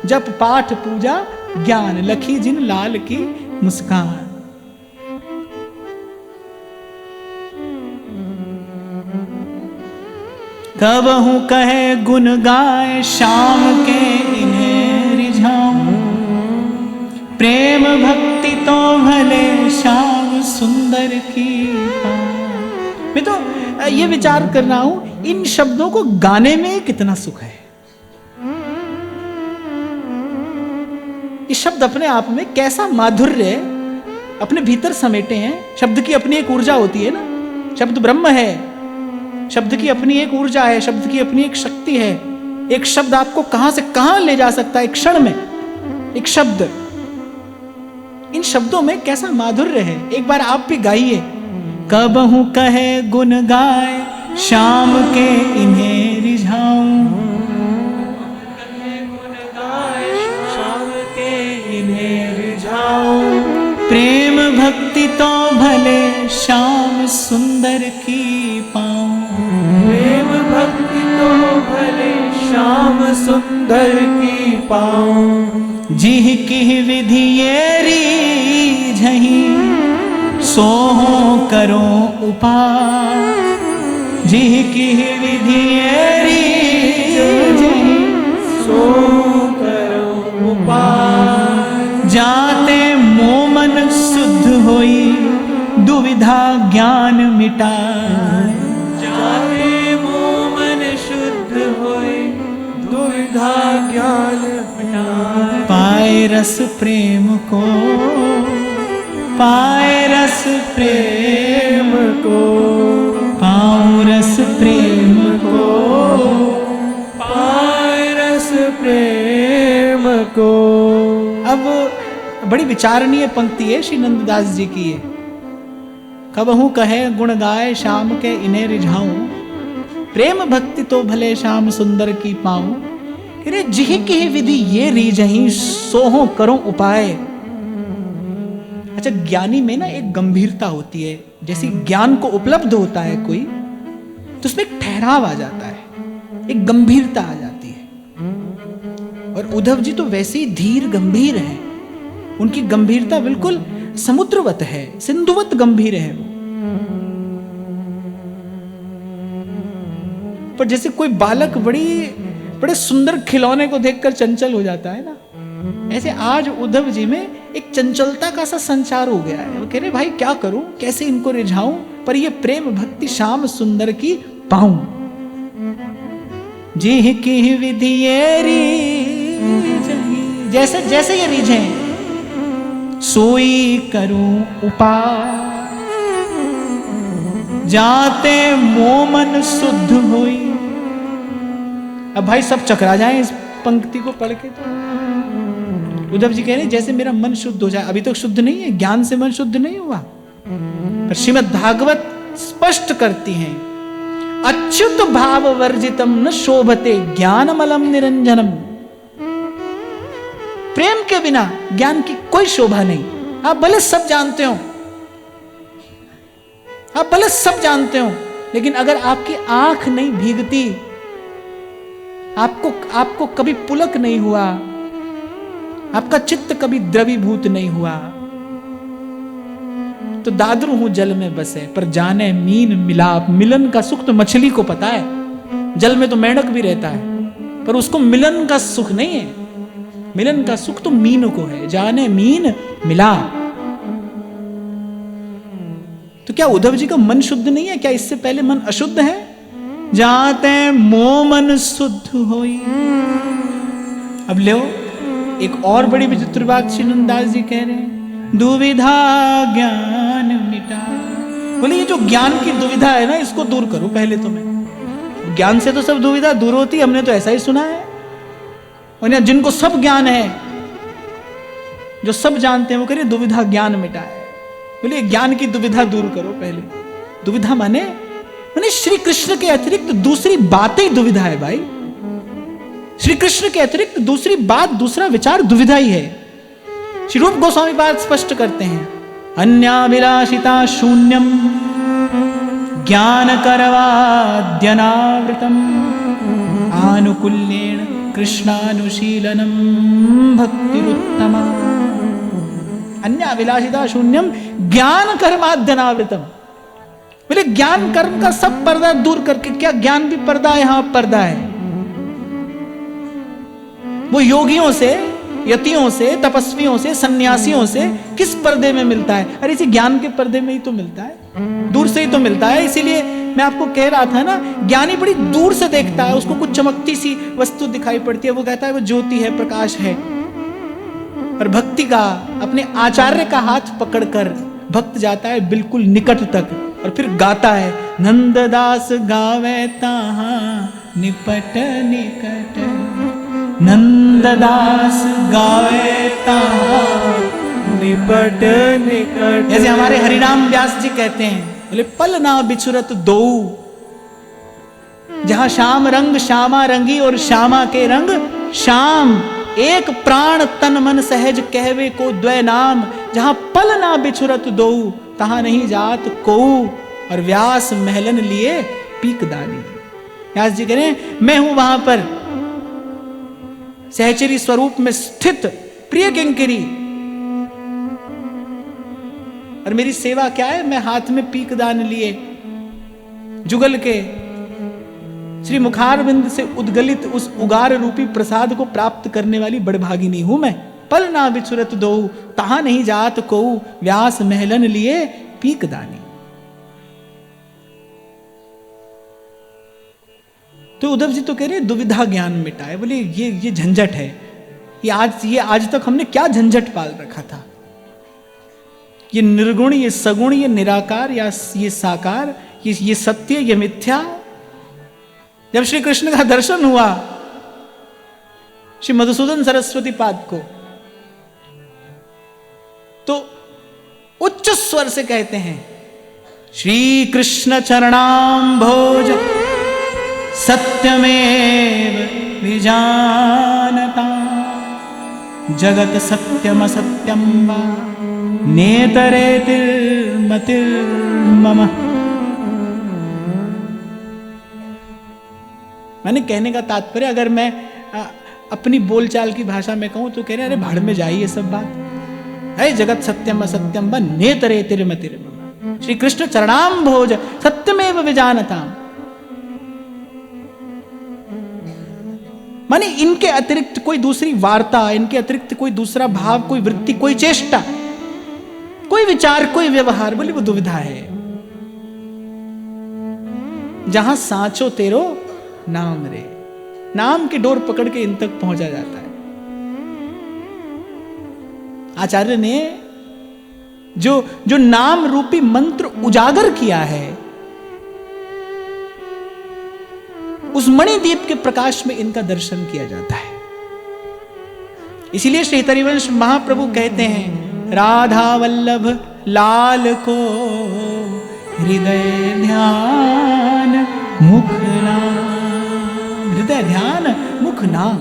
जप पाठ पूजा ज्ञान, लखी जिन लाल की मुस्कान। कबहु कहे गुण गाए श्याम के इन्हें रिझाऊं, प्रेम भक्ति तो भले श्याम सुंदर की पाऊं। मैं तो ये विचार कर रहा हूं इन शब्दों को गाने में कितना सुख है। ये शब्द अपने आप में कैसा माधुर्य अपने भीतर समेटे हैं। शब्द की अपनी एक ऊर्जा होती है ना, शब्द ब्रह्म है, शब्द की अपनी एक ऊर्जा है, शब्द की अपनी एक शक्ति है। एक शब्द आपको कहां से कहां ले जा सकता है एक क्षण में। एक शब्द, इन शब्दों में कैसा माधुर्य है। एक बार आप भी गाइए। कबहु कहे गुण गाए श्याम के इन्हें रिझाऊं, श्याम के इन्हें रिझाऊं, प्रेम भक्ति तो भले श्याम सुंदर की पाऊं, प्रेम भक्ति तो भले श्याम सुंदर की पाऊं। जिह की विधि ये रीझहि सोहो करो उपाय, जिह की विधि ये रीझहि सोहो करो उपाय। जाते मोमन शुद्ध होई दुविधा ज्ञान मिटाए, जाते मोमन शुद्ध होए दुविधा ज्ञान मिटाए। पाए रस प्रेम को, पाए रस प्रेम को, पाऊं रस प्रेम को, पाए रस प्रेम को। अब बड़ी विचारणीय पंक्ति है श्री नंददास जी की है। कबहु कहे गुण गाए श्याम के इन्हें रिझाऊं, प्रेम भक्ति तो भले श्याम सुंदर की पाऊं। अरे जिह की विधि ये रीझहि सोहो करो उपाय। अच्छा, ज्ञानी में ना एक गंभीरता होती है। जैसे ज्ञान को उपलब्ध होता है कोई, तो उसमें एक ठहराव आ जाता है, एक गंभीरता आ जाती है। और उद्धव जी तो वैसे ही धीर गंभीर हैं। उनकी गंभीरता बिल्कुल समुद्रवत है, सिंधुवत गंभीर है वो। पर जैसे कोई बालक बड़े सुंदर खिलौने को देखकर चंचल हो जाता है ना, ऐसे आज उद्धव जी में एक चंचलता का सा संचार हो गया है। वो कह रहे भाई क्या करूं, कैसे इनको रिझाऊं, पर ये प्रेम भक्ति श्याम सुंदर की पाऊं। जिह की विधि ये रीझहि, जैसे जैसे ये रीझे सोई करूं उपाय, जाते मोमन शुद्ध होई। अब भाई सब चकरा जाएं इस पंक्ति को पढ़ के। तो उद्धव जी कह रहे जैसे मेरा मन शुद्ध हो जाए। अभी तक शुद्ध नहीं है, ज्ञान से मन शुद्ध नहीं हुआ, पर श्रीमद् भागवत स्पष्ट करती हैं अच्युत भाव वर्जितम न शोभते ज्ञानमलम निरंजनम। प्रेम के बिना ज्ञान की कोई शोभा नहीं। आप भले सब जानते हो, आप भले सब जानते हो, लेकिन अगर आपकी आंख नहीं भीगती, आपको कभी पुलक नहीं हुआ, आपका चित्त कभी द्रवीभूत नहीं हुआ, तो दादरू हूं जल में बसे पर जाने मीन मिलाप। मिलन का सुख तो मछली को पता है, जल में तो मेंढक भी रहता है, पर उसको मिलन का सुख नहीं है। मिलन का सुख तो मीन को है, जाने मीन मिला। तो क्या उद्धव जी का मन शुद्ध नहीं है? क्या इससे पहले मन अशुद्ध है? जाते मोमन शुद्ध होई। अब लो एक और बड़ी विचित्र बात श्री नंददास जी कह रहे हैं, दुविधा ज्ञान मिटा। बोले ये जो ज्ञान की दुविधा है ना, इसको दूर करो पहले। तो मैं ज्ञान से तो सब दुविधा दूर होती, हमने तो ऐसा ही सुना है। और जिनको सब ज्ञान है, जो सब जानते हैं, वो कह दुविधा ज्ञान मिटाए। बोले ज्ञान की दुविधा दूर करो पहले। दुविधा माने श्री कृष्ण के अतिरिक्त दूसरी बात ही दुविधा है भाई। श्री कृष्ण के अतिरिक्त दूसरी बात, दूसरा विचार दुविधा ही है। श्री रूप गोस्वामी बात स्पष्ट करते हैं, अन्याभिलाषिता शून्यम ज्ञान करवाद्यनावृतम आनुकूल्येन कृष्णानुशीलनम भक्तिरुत्तमा। अन्याभिलाषिता शून्यम ज्ञान कर्माद्यनावृतम। बोले ज्ञान कर्म का सब पर्दा दूर करके, क्या ज्ञान भी पर्दा है? हाँ पर्दा है। वो योगियों से, यतियों से, तपस्वियों से, सन्यासियों से किस पर्दे में मिलता है? अरे इसी ज्ञान के पर्दे में ही तो मिलता है, दूर से ही तो मिलता है। इसीलिए मैं आपको कह रहा था ना, ज्ञानी बड़ी दूर से देखता है, उसको कुछ चमकती सी वस्तु दिखाई पड़ती है, वो कहता है वो ज्योति है, प्रकाश है। और भक्ति का, अपने आचार्य का हाथ पकड़कर भक्त जाता है बिल्कुल निकट तक, और फिर गाता है, नंददास गावे ताहा निपट निकट, नंददास गावे ताहा निपट निकट। जैसे हमारे हरिनाम व्यास जी कहते हैं, बोले पल ना बिछुरत दो, जहां श्याम रंग श्यामा रंगी और श्यामा के रंग श्याम, एक प्राण तन मन सहज कहवे को द्वै नाम, जहां पल ना बिछुरत दो तहां नहीं जात को, और व्यास महलन लिए पीकदानी। व्यास जी कह रहे हैं मैं हूं वहां पर सहचरी स्वरूप में स्थित प्रिय किंकरी, और मेरी सेवा क्या है? मैं हाथ में पीकदान लिए जुगल के श्री मुखारविंद से उद्गलित उस उगार रूपी प्रसाद को प्राप्त करने वाली बड़भागिनी हूं मैं। पल ना बिछुरत दो तहां नहीं जात को, व्यास महलन लिए पीकदानी। तो उद्धव जी तो कह रहे दुविधा ज्ञान मिटाए। बोले ये झंझट है, ये आज तक हमने क्या झंझट पाल रखा था? ये निर्गुण, ये सगुण, ये निराकार, या ये साकार, ये सत्य, ये मिथ्या। जब श्री कृष्ण का दर्शन हुआ श्री मधुसूदन सरस्वती पाद को, तो उच्च स्वर से कहते हैं, श्री कृष्ण चरणाम भोज सत्यमेव विजानता, जगत सत्यम सत्यम वा नेतरेतिर्मतिर्मम। मैंने कहने का तात्पर्य, अगर मैं अपनी बोलचाल की भाषा में कहूं तो कह रहे अरे भाड़ में जाइए सब बात है, जगत सत्यम असत्यम व नेतरेतिर्मतिर्मम। श्री कृष्ण चरणाम भोज सत्यमेव विजानताम, माने इनके अतिरिक्त कोई दूसरी वार्ता, इनके अतिरिक्त कोई दूसरा भाव, कोई वृत्ति, कोई चेष्टा, कोई विचार, कोई व्यवहार, बोले वो दुविधा है। जहां सांचो तेरो नाम रे, नाम की डोर पकड़ के इन तक पहुंचा जाता है। आचार्य ने जो नाम रूपी मंत्र उजागर किया है, उस मणिदीप के प्रकाश में इनका दर्शन किया जाता है। इसीलिए श्री हरिवंश महाप्रभु कहते हैं, राधा वल्लभ लाल को हृदय ध्यान मुख नाम, हृदय ध्यान मुख नाम।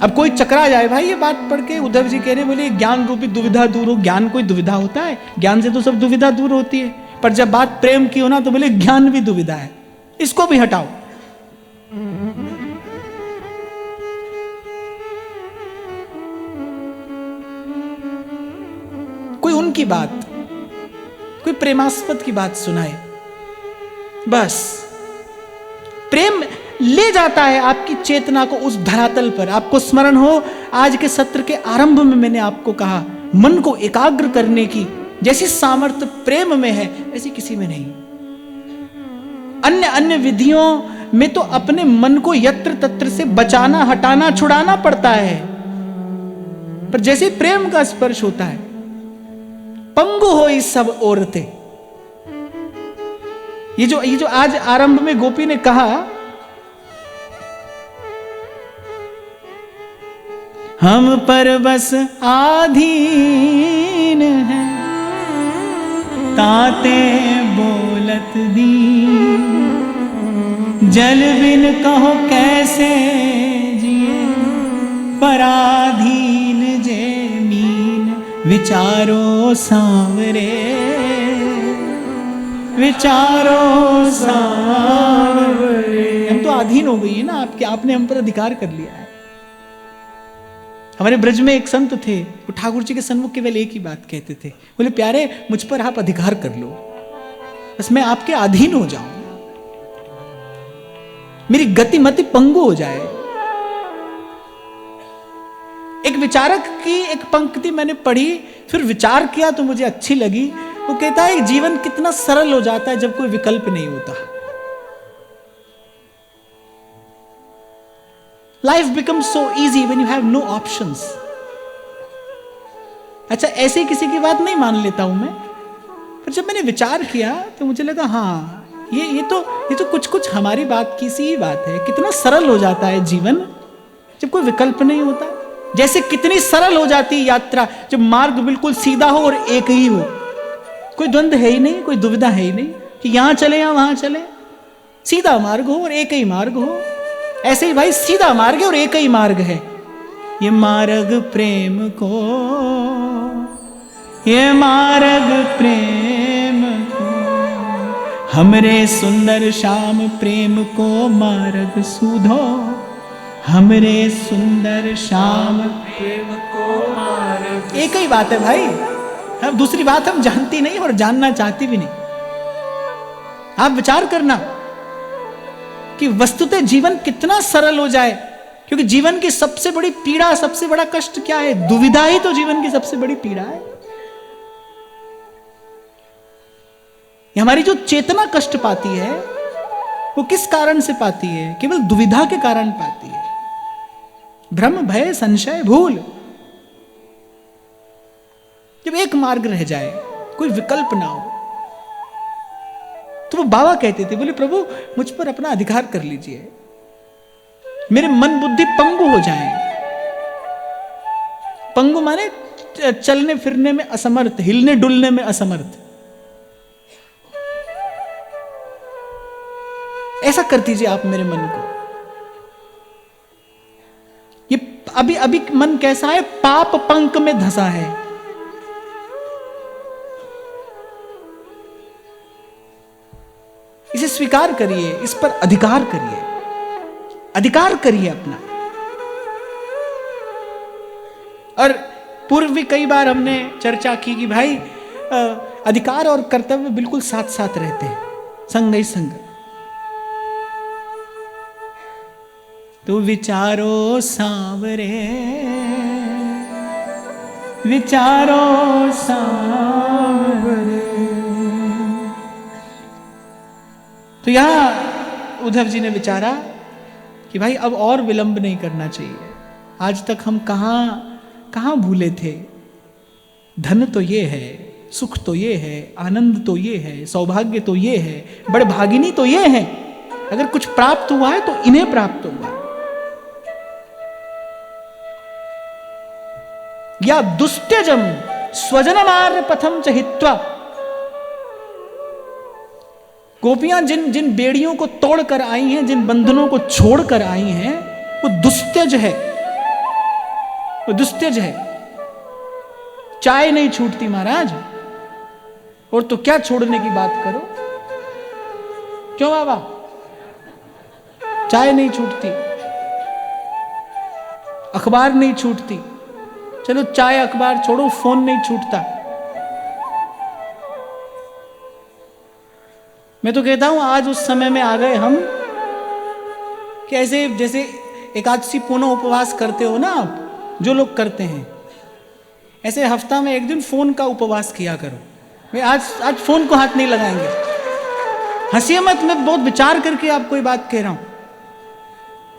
अब कोई चकरा जाए भाई ये बात पढ़ के, उद्धव जी कह रहे बोले ज्ञान रूपी दुविधा दूर हो। ज्ञान कोई दुविधा होता है? ज्ञान से तो सब दुविधा दूर होती है, पर जब बात प्रेम की हो ना तो बोले ज्ञान भी दुविधा है, इसको भी हटाओ। कोई उनकी बात, कोई प्रेमास्पद की बात सुनाए, बस प्रेम ले जाता है आपकी चेतना को उस धरातल पर। आपको स्मरण हो, आज के सत्र के आरंभ में मैंने आपको कहा, मन को एकाग्र करने की जैसी सामर्थ्य प्रेम में है, ऐसी किसी में नहीं। अन्य विधियों में तो अपने मन को यत्र तत्र से बचाना, हटाना, छुड़ाना पड़ता है, पर जैसे प्रेम का स्पर्श होता है, पंगु हो इस सब औरतें। ये जो आज आरंभ में गोपी ने कहा, हम पर बस आधीन हैं, ताते बोलत दी, जल बिन कहो कैसे जिए, पराधीन जे मीन, विचारो सांवरे, विचारो सांवरे। हम तो अधीन हो गई है ना आपके, आपने हम पर अधिकार कर लिया है। हमारे ब्रज में एक संत थे, वो ठाकुर जी के सन्मुख केवल एक ही बात कहते थे, बोले प्यारे मुझ पर आप अधिकार कर लो, बस मैं आपके अधीन हो जाऊं, मेरी गतिमति पंगु हो जाए। एक विचारक की एक पंक्ति मैंने पढ़ी, फिर विचार किया तो मुझे अच्छी लगी। वो कहता है जीवन कितना सरल हो जाता है जब कोई विकल्प नहीं होता। Life becomes so easy when you have no options. अच्छा, ऐसे किसी की बात नहीं मान लेता हूं मैं, पर जब मैंने विचार किया तो मुझे लगा हाँ, ये तो कुछ हमारी बात की सी ही बात है। कितना सरल हो जाता है जीवन जब कोई विकल्प नहीं होता। जैसे कितनी सरल हो जाती है यात्रा जब मार्ग बिल्कुल सीधा हो और एक ही हो, कोई द्वंद्व है ही नहीं, कोई दुविधा है ही नहीं कि यहां चले या वहां चले। सीधा मार्ग हो और एक ही मार्ग हो। ऐसे ही भाई सीधा मार्ग है और एक ही मार्ग है। ये मार्ग प्रेम को, ये मार्ग प्रेम को, हमरे सुंदर श्याम प्रेम को मार्ग सुधो, हमरे सुंदर श्याम प्रेम को मार्ग। एक ही बात है भाई, अब दूसरी बात हम जानती नहीं और जानना चाहती भी नहीं। आप विचार करना कि वस्तुतः जीवन कितना सरल हो जाए, क्योंकि जीवन की सबसे बड़ी पीड़ा, सबसे बड़ा कष्ट क्या है? दुविधा ही तो जीवन की सबसे बड़ी पीड़ा है। ये हमारी जो चेतना कष्ट पाती है वो किस कारण से पाती है? केवल दुविधा के कारण पाती है। भ्रम, भय, संशय, भूल। जब एक मार्ग रह जाए, कोई विकल्प ना हो, तो वो बाबा कहते थे, बोले प्रभु मुझ पर अपना अधिकार कर लीजिए, मेरे मन बुद्धि पंगु हो जाए। पंगु माने चलने फिरने में असमर्थ, हिलने डुलने में असमर्थ। ऐसा कर दीजिए आप मेरे मन को। ये अभी अभी मन कैसा है? पाप पंख में धंसा है। इसे स्वीकार करिए, इस पर अधिकार करिए, अधिकार करिए अपना। और पूर्व भी कई बार हमने चर्चा की कि भाई अधिकार और कर्तव्य बिल्कुल साथ साथ रहते हैं, संग ही संग। तो विचारो सांवरे, विचारो सांवरे। तो यहां उद्धव जी ने विचारा कि भाई अब और विलंब नहीं करना चाहिए। आज तक हम कहां भूले थे। धन तो ये है, सुख तो ये है, आनंद तो ये है, सौभाग्य तो ये है, बड़े भागिनी तो ये है। अगर कुछ प्राप्त हुआ है तो इन्हें प्राप्त हुआ है। या दुस्त्यजम स्वजनमार्य पथम च हित्वा। गोपियां जिन बेड़ियों को तोड़कर आई हैं, जिन बंधनों को छोड़कर आई हैं, वो दुस्त्यज है, वो दुस्त्यज है। चाय नहीं छूटती महाराज, और तो क्या छोड़ने की बात करो। क्यों बाबा? चाय नहीं छूटती, अखबार नहीं छूटती। चलो चाय अखबार छोड़ो, फोन नहीं छूटता। मैं तो कहता हूं आज उस समय में आ गए हम कि ऐसे जैसे एकादशी पूर्ण उपवास करते हो ना आप, जो लोग करते हैं, ऐसे हफ्ता में एक दिन फोन का उपवास किया करो। मैं आज फोन को हाथ नहीं लगाएंगे। हंसिए मत, मैं बहुत विचार करके आपको कोई बात कह रहा हूं।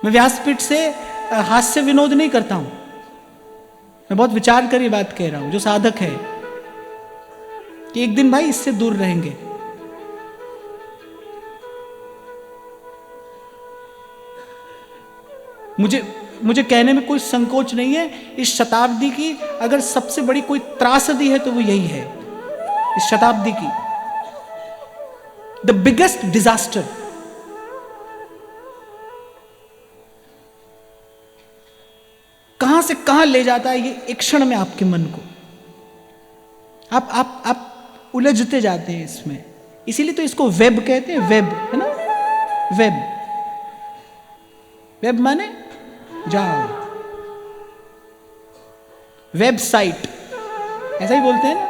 मैं व्यासपीठ से हास्य विनोद नहीं करता हूं, मैं बहुत विचार कर ये बात कह रहा हूं। जो साधक है कि एक दिन भाई इससे दूर रहेंगे। मुझे कहने में कोई संकोच नहीं है, इस शताब्दी की अगर सबसे बड़ी कोई त्रासदी है तो वो यही है। इस शताब्दी की द बिगेस्ट डिजास्टर। कहां से कहां ले जाता है ये एक क्षण में आपके मन को। आप उलझते जाते हैं इसमें। इसीलिए तो इसको वेब कहते हैं, वेब है ना, वेब। वेब माने जाओ, वेबसाइट ऐसा ही बोलते हैं ना।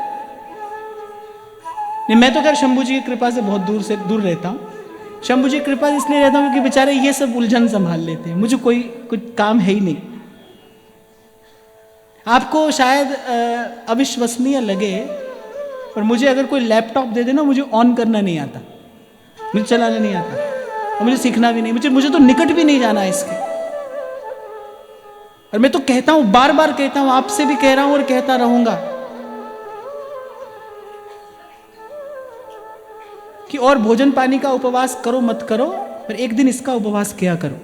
नहीं, मैं तो खैर शंभू जी की कृपा से बहुत दूर रहता हूँ। शंभू जी की कृपा से इसलिए रहता हूँ क्योंकि बेचारे ये सब उलझन संभाल लेते हैं, मुझे कोई कुछ काम है ही नहीं। आपको शायद अविश्वसनीय लगे, पर मुझे अगर कोई लैपटॉप दे देना, मुझे ऑन करना नहीं आता, मुझे चलाना नहीं आता, और मुझे सीखना भी नहीं, मुझे तो निकट भी नहीं जाना है इसके। और मैं तो कहता हूं, बार बार कहता हूं, आपसे भी कह रहा हूं और कहता रहूंगा कि और भोजन पानी का उपवास करो मत करो, पर एक दिन इसका उपवास किया करो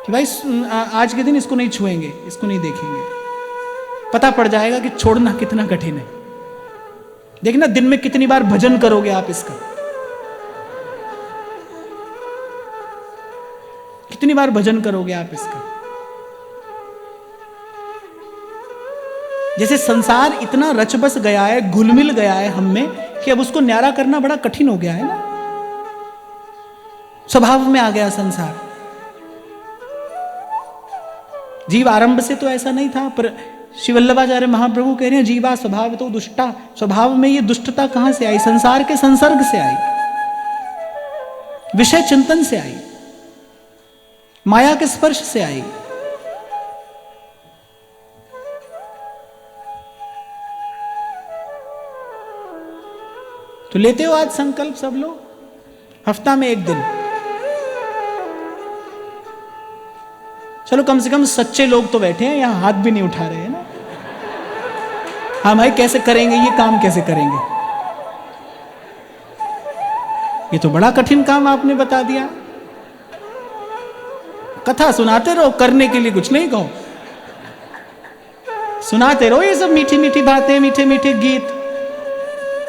कि भाई आज के दिन इसको नहीं छुएंगे, इसको नहीं देखेंगे। पता पड़ जाएगा कि छोड़ना कितना कठिन है। देखना दिन में कितनी बार भजन करोगे आप इसका, कितनी बार भजन करोगे आप इसका। जैसे संसार इतना रचबस गया है, घुलमिल गया है हम में, कि अब उसको न्यारा करना बड़ा कठिन हो गया है ना। स्वभाव में आ गया संसार। जीव आरंभ से तो ऐसा नहीं था, पर श्री वल्लभाचार्य महाप्रभु कह रहे हैं जीवा स्वभाव तो दुष्टा। स्वभाव में ये दुष्टता कहां से आई? संसार के संसर्ग से आई, विषय चिंतन से आई, माया के स्पर्श से आई। तो लेते हो आज संकल्प सब लोग, हफ्ता में एक दिन। चलो कम से कम सच्चे लोग तो बैठे हैं यहां, हाथ भी नहीं उठा रहे हैं ना। हाँ भाई कैसे करेंगे ये काम, कैसे करेंगे? ये तो बड़ा कठिन काम आपने बता दिया। कथा सुनाते रहो, करने के लिए कुछ नहीं कहो। सुनाते रहो ये सब मीठी मीठी बातें, मीठे मीठे गीत,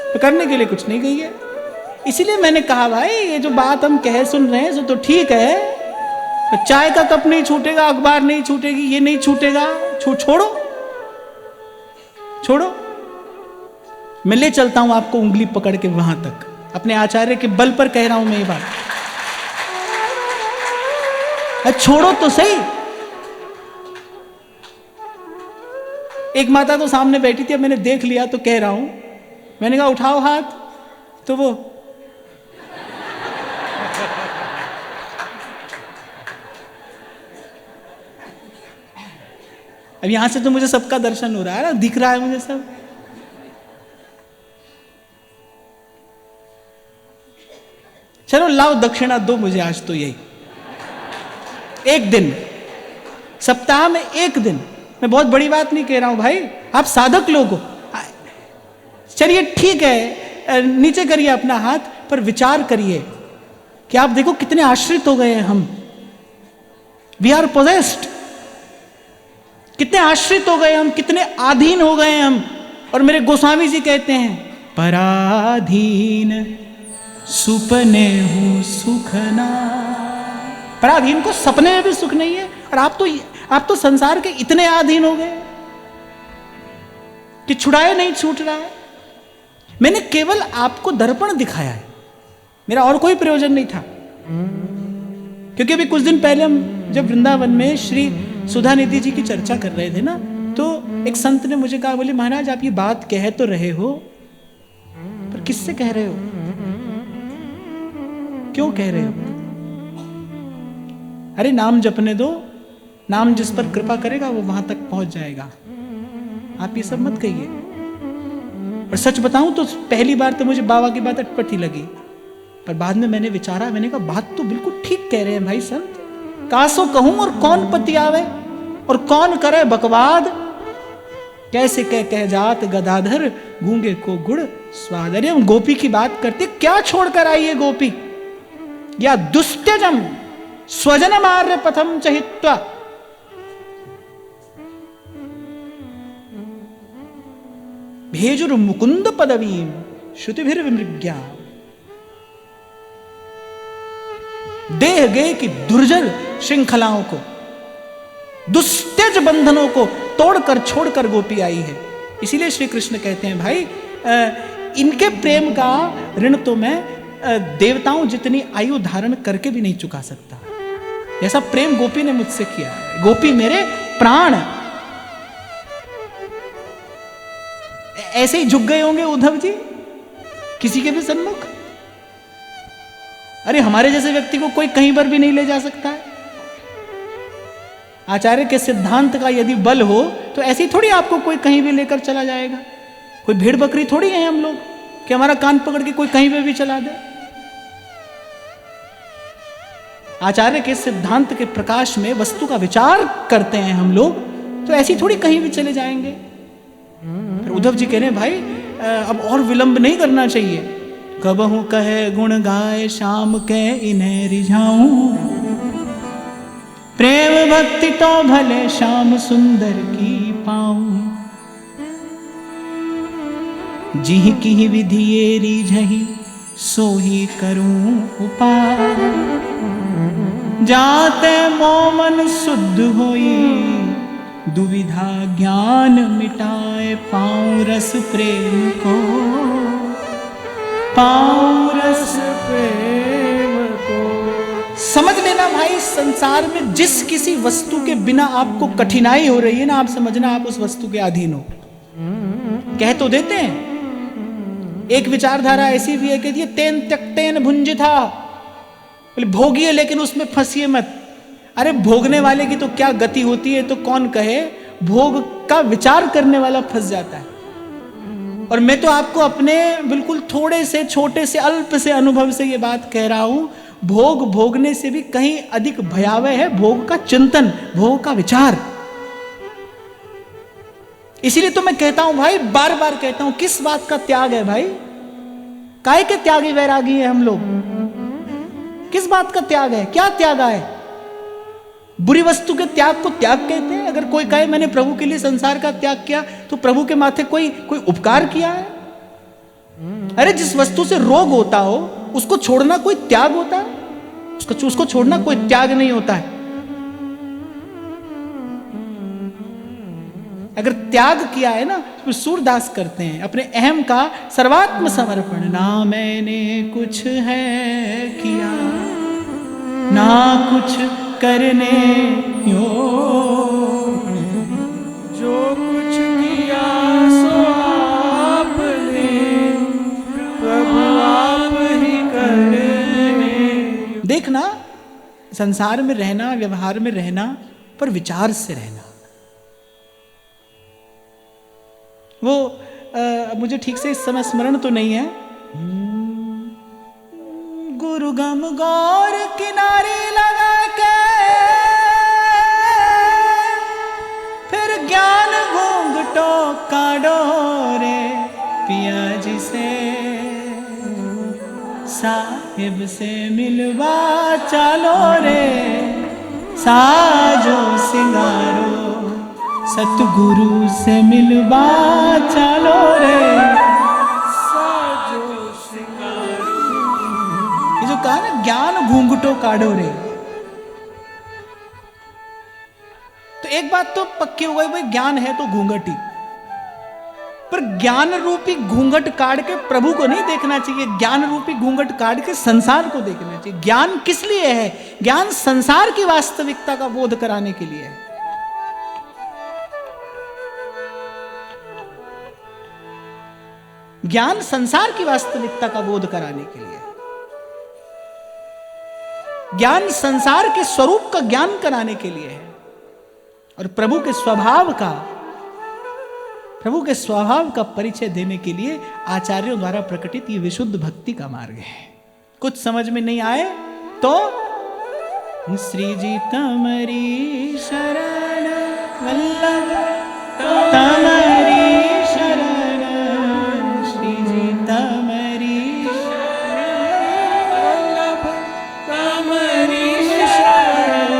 तो करने के लिए कुछ नहीं कही है। इसीलिए मैंने कहा भाई ये जो बात हम कह सुन रहे हैं सो तो ठीक है, तो चाय का कप नहीं छूटेगा, अखबार नहीं छूटेगी, ये नहीं छूटेगा, छोड़ो छोड़ो। मैं ले चलता हूं आपको उंगली पकड़ के वहां तक, अपने आचार्य के बल पर कह रहा हूं मैं ये बात। छोड़ो तो सही। एक माता तो सामने बैठी थी, अब मैंने देख लिया तो कह रहा हूं, मैंने कहा उठाओ हाथ, तो वो अब यहां से तो मुझे सबका दर्शन हो रहा है ना, दिख रहा है मुझे सब। चलो लाओ दक्षिणा दो मुझे आज तो, यही एक दिन, सप्ताह में एक दिन। मैं बहुत बड़ी बात नहीं कह रहा हूं भाई, आप साधक लोग हो। चलिए ठीक है, नीचे करिए अपना हाथ, पर विचार करिए कि आप देखो कितने आश्रित हो गए हैं हम। We are possessed. कितने आश्रित हो गए हम, कितने अधीन हो गए हम। और मेरे गोस्वामी जी कहते हैं, पराधीन सुपने हूं सुखना। पराधीन को सपने में भी सुख नहीं है, और आप तो संसार के इतने अधीन हो गए कि छुड़ाए नहीं छूट रहा है। मैंने केवल आपको दर्पण दिखाया है, मेरा और कोई प्रयोजन नहीं था। क्योंकि अभी कुछ दिन पहले हम जब वृंदावन में श्री सुधा निधि जी की चर्चा कर रहे थे ना, तो एक संत ने मुझे कहा, बोले महाराज आप ये बात कह तो रहे हो, पर किससे कह रहे हो, क्यों कह रहे हो? अरे नाम जपने दो, नाम जिस पर कृपा करेगा वो वहां तक पहुंच जाएगा। आप ये सब मत कहिए। और सच बताऊं तो पहली बार तो मुझे बाबा की बात अटपटी लगी, पर बाद में मैंने विचारा, मैंने कहा बात तो बिल्कुल ठीक कह रहे हैं भाई संत। कासो कहूं और कौन पति आवे, और कौन करे बकवाद। कैसे कह जात गदाधर, गूंगे को गुड़ स्वाद। अरे हम गोपी की बात करते, क्या छोड़कर आई है गोपी? या दुस्त्यजम स्वजन मार्य पथम चहित्वा। भेजुर मुकुंद पदवीम श्रुतिभिर विमृग्या। देह गे की दुर्जर श्रृंखलाओं को, दुस्त्यज बंधनों को तोड़कर छोड़कर गोपी आई है। इसीलिए श्री कृष्ण कहते हैं भाई इनके प्रेम का ऋण तो मैं देवताओं जितनी आयु धारण करके भी नहीं चुका सकता। ऐसा प्रेम गोपी ने मुझसे किया है। गोपी मेरे प्राण, ऐसे ही झुक गए होंगे उद्धव जी किसी के भी सन्मुख? अरे हमारे जैसे व्यक्ति को कोई कहीं पर भी नहीं ले जा सकता है। आचार्य के सिद्धांत का यदि बल हो तो ऐसे ही थोड़ी आपको कोई कहीं भी लेकर चला जाएगा। कोई भेड़ बकरी थोड़ी है हम लोग कि हमारा कान पकड़ के कोई कहीं पे भी चला दे। आचार्य के सिद्धांत के प्रकाश में वस्तु का विचार करते हैं हम लोग, तो ऐसी थोड़ी कहीं भी चले जाएंगे। फिर उद्धव जी कह रहे हैं भाई अब और विलंब नहीं करना चाहिए। कबहू कहे गुण गाए श्याम के इन्हें रिझाऊं, प्रेम भक्ति तो भले श्याम सुंदर की पाऊं। जिह की विधि ये रिझही सो ही करूं उपाय, जाते मोमन शुद्ध होई दुविधा ज्ञान मिटाए। पाऊं रस प्रेम को, पाऊं रस प्रेम को। समझ लेना भाई, संसार में जिस किसी वस्तु के बिना आपको कठिनाई हो रही है ना, आप समझना आप उस वस्तु के अधीन हो। कह तो देते हैं, एक विचारधारा ऐसी भी है कि ये तेन त्यक्तेन भुंजिता, भोगिए लेकिन उसमें फंसिए मत। अरे भोगने वाले की तो क्या गति होती है तो कौन कहे, भोग का विचार करने वाला फंस जाता है। और मैं तो आपको अपने बिल्कुल थोड़े से छोटे से अल्प से अनुभव से ये बात कह रहा हूं, भोग भोगने से भी कहीं अधिक भयावह है भोग का चिंतन, भोग का विचार। इसीलिए तो मैं कहता हूं भाई, बार बार कहता हूं, किस बात का त्याग है भाई? काहे के त्यागी वैरागी है हम लोग? किस बात का त्याग है? क्या त्याग है? बुरी वस्तु के त्याग को त्याग कहते हैं। अगर कोई कहे मैंने प्रभु के लिए संसार का त्याग किया, तो प्रभु के माथे कोई उपकार किया है? अरे जिस वस्तु से रोग होता हो उसको छोड़ना कोई त्याग होता है? उसको छोड़ना कोई त्याग नहीं होता है। अगर त्याग किया है ना, तो सूरदास करते हैं अपने अहम का सर्वात्म समर्पण। ना मैंने कुछ है किया, ना कुछ करने जो कुछ किया सो आपने, प्रभु आप ही करने। देखना, संसार में रहना, व्यवहार में रहना, पर विचार से रहना। वो मुझे ठीक से इस समय स्मरण तो नहीं है। गुरु गम गौर किनारे लगा के, फिर ज्ञान घूंघटो काढ़ो रे पिया जी से, साहिब से मिलवा चलो रे, साजो सिंगारो सतगुरु से मिलवा चलो रे, साजो सिंगारो। ये जो कहा ना, ज्ञान घूंघटो काढ़ो रे, तो एक बात तो पक्की हो गई भाई, ज्ञान है तो घूंघट ही। पर ज्ञान रूपी घूंघट काढ़ के प्रभु को नहीं देखना चाहिए, ज्ञान रूपी घूंघट काढ़ के संसार को देखना चाहिए। ज्ञान किस लिए है? ज्ञान संसार की वास्तविकता का बोध कराने के लिए है। ज्ञान संसार की वास्तविकता का बोध कराने के लिए, ज्ञान संसार के स्वरूप का ज्ञान कराने के लिए है। और प्रभु के स्वभाव का परिचय देने के लिए आचार्यों द्वारा प्रकटित ये विशुद्ध भक्ति का मार्ग है। कुछ समझ में नहीं आए तो श्री जी तमरी शरण वल्लभ, तमरी शरण, श्री जी तमरी वल्लभ, तमरी शरण।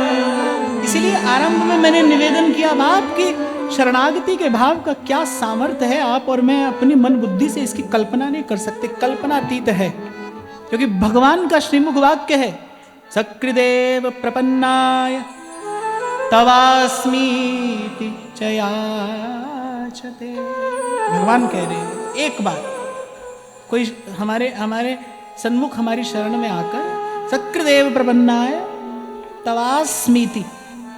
इसीलिए आरंभ में मैंने निवेदन किया भाव कि शरणागति के भाव का क्या सामर्थ्य है, आप और मैं अपनी मन बुद्धि से इसकी कल्पना नहीं कर सकते, कल्पनातीत है। क्योंकि भगवान का श्रीमुख वाक्य है, सकृदेव प्रपन्नाय तवास्मीति च याचते। भगवान कह रहे हैं, एक बार कोई हमारे सन्मुख हमारी शरण में आकर सकृदेव प्रपन्नाय तवास्मीति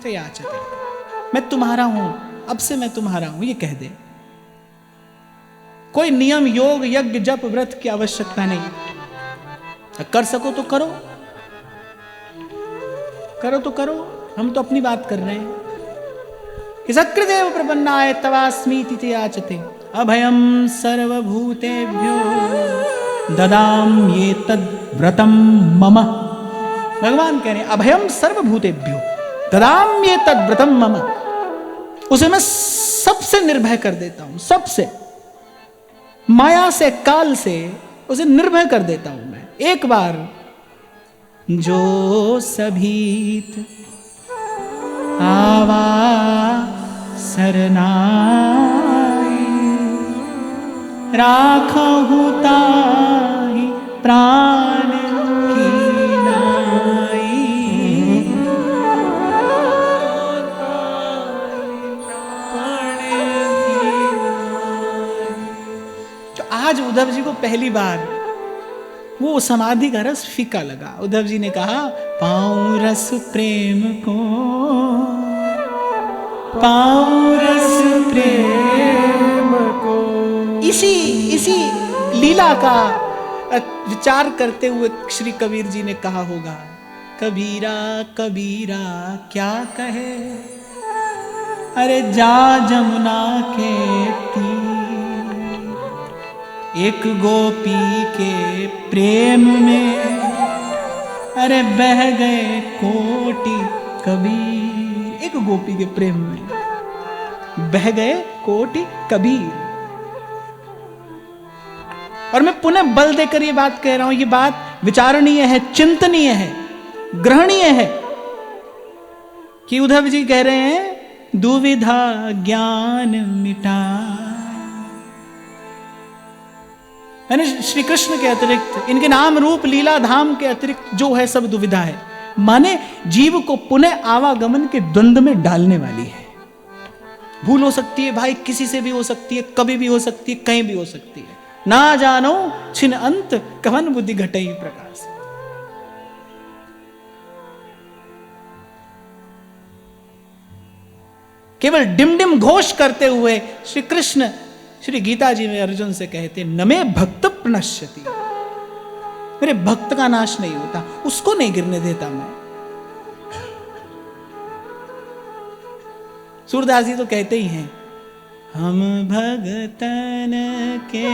च याचते, मैं तुम्हारा हूं, अब से मैं तुम्हारा हूं, ये कह दे। कोई नियम, योग, यज्ञ, जप, व्रत की आवश्यकता नहीं। कर सको तो करो, करो तो करो। हम तो अपनी बात कर रहे हैं कि सकृदेव प्रपन्नाय तवास्मीति ते याचते अभयम सर्वभूतेभ्यो ददाम्ये तद्व्रतम मम। भगवान कह रहे हैं अभयम सर्वभूतेभ्यो ददाम्ये तद्व्रतम मम। उसे मैं सबसे निर्भय कर देता हूं, सबसे, माया से, काल से उसे निर्भय कर देता हूं मैं एक बार। जो सभीत आवा सरनाई राखहु ताहि प्राण की नाई। तो आज उद्धव जी को पहली बार वो समाधि का रस फीका लगा। उद्धव जी ने कहा पाऊं रस प्रेम को, पाऊं रस प्रेम को। इसी लीला का विचार करते हुए श्री कबीर जी ने कहा होगा, कबीरा कबीरा क्या कहे, अरे जा जमुना के तीर, एक गोपी के प्रेम में अरे बह गए कोटि कबीर। एक गोपी के प्रेम में बह गए कोटि कबीर। और मैं पुनः बल देकर ये बात कह रहा हूं, ये बात विचारणीय है, चिंतनीय है, ग्रहणीय है कि उद्धव जी कह रहे हैं दुविधा ज्ञान मिटा। यानी श्री कृष्ण के अतिरिक्त, इनके नाम रूप लीला धाम के अतिरिक्त जो है सब दुविधा है, माने जीव को पुनः आवागमन के द्वंद्व में डालने वाली है। भूल हो सकती है भाई, किसी से भी हो सकती है, कभी भी हो सकती है, कहीं भी हो सकती है। ना जानो छिन अंत कवन बुद्धि घटई प्रकाश। केवल डिम डिम घोष करते हुए श्री कृष्ण श्री गीता जी में अर्जुन से कहते नमे भक्त प्रणश्यति, मेरे भक्त का नाश नहीं होता, उसको नहीं गिरने देता मैं। सूरदास जी तो कहते ही हैं हम भगतन के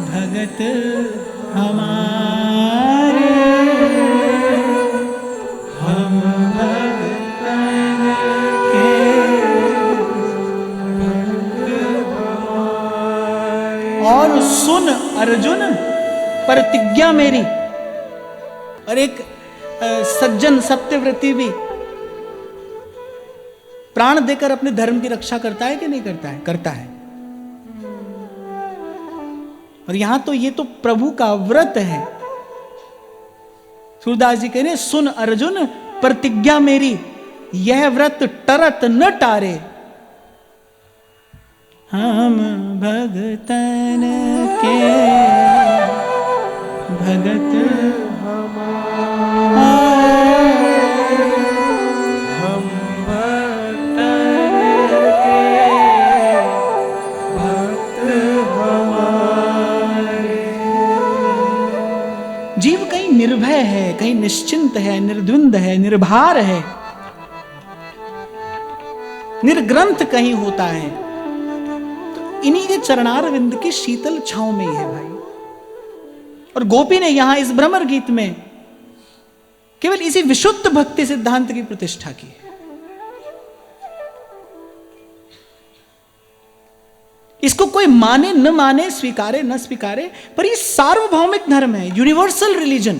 भगत हमारे, हम भगतन के और सुन अर्जुन प्रतिज्ञा मेरी। और एक सज्जन सत्यव्रती भी प्राण देकर अपने धर्म की रक्षा करता है कि नहीं करता है? करता है। और यहां तो ये तो प्रभु का व्रत है। सूरदास जी कह रहे सुन अर्जुन प्रतिज्ञा मेरी, यह व्रत टरत न टारे, हम भगतन के भगत हम भक्तन के भक्त हमारे। जीव कहीं निर्भय है, कहीं निश्चिंत है, निर्द्वंद है, निर्भर है, निर्ग्रंथ कहीं होता है तो इन्हीं के चरणारविंद की शीतल छांव में ही है भाई। और गोपी ने यहां इस भ्रमर गीत में केवल इसी विशुद्ध भक्ति सिद्धांत की प्रतिष्ठा की है। इसको कोई माने न माने, स्वीकारे न स्वीकारे, पर ये सार्वभौमिक धर्म है, यूनिवर्सल रिलीजन।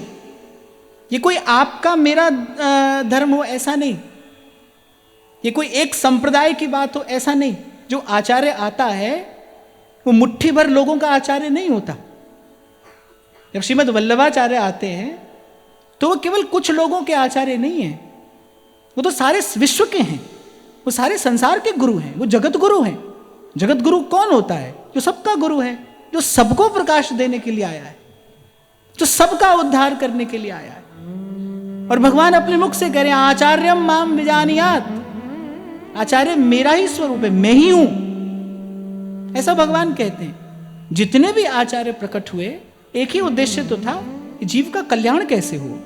ये कोई आपका मेरा धर्म हो ऐसा नहीं, ये कोई एक संप्रदाय की बात हो ऐसा नहीं। जो आचार्य आता है वो मुट्ठी भर लोगों का आचार्य नहीं होता। जब श्रीमद् वल्लभाचार्य आते हैं तो वो केवल कुछ लोगों के आचार्य नहीं हैं, वो तो सारे विश्व के हैं, वो सारे संसार के गुरु हैं, वो जगत गुरु हैं। जगत गुरु कौन होता है? जो सबका गुरु है, जो सबको प्रकाश देने के लिए आया है, जो सबका उद्धार करने के लिए आया है। और भगवान अपने मुख से कह रहे हैं आचार्यम माम विजानियात, आचार्य मेरा ही स्वरूप है, मैं ही हूं। ऐसा भगवान कहते हैं। जितने भी आचार्य प्रकट हुए, एक ही उद्देश्य तो था कि जीव का कल्याण कैसे हो,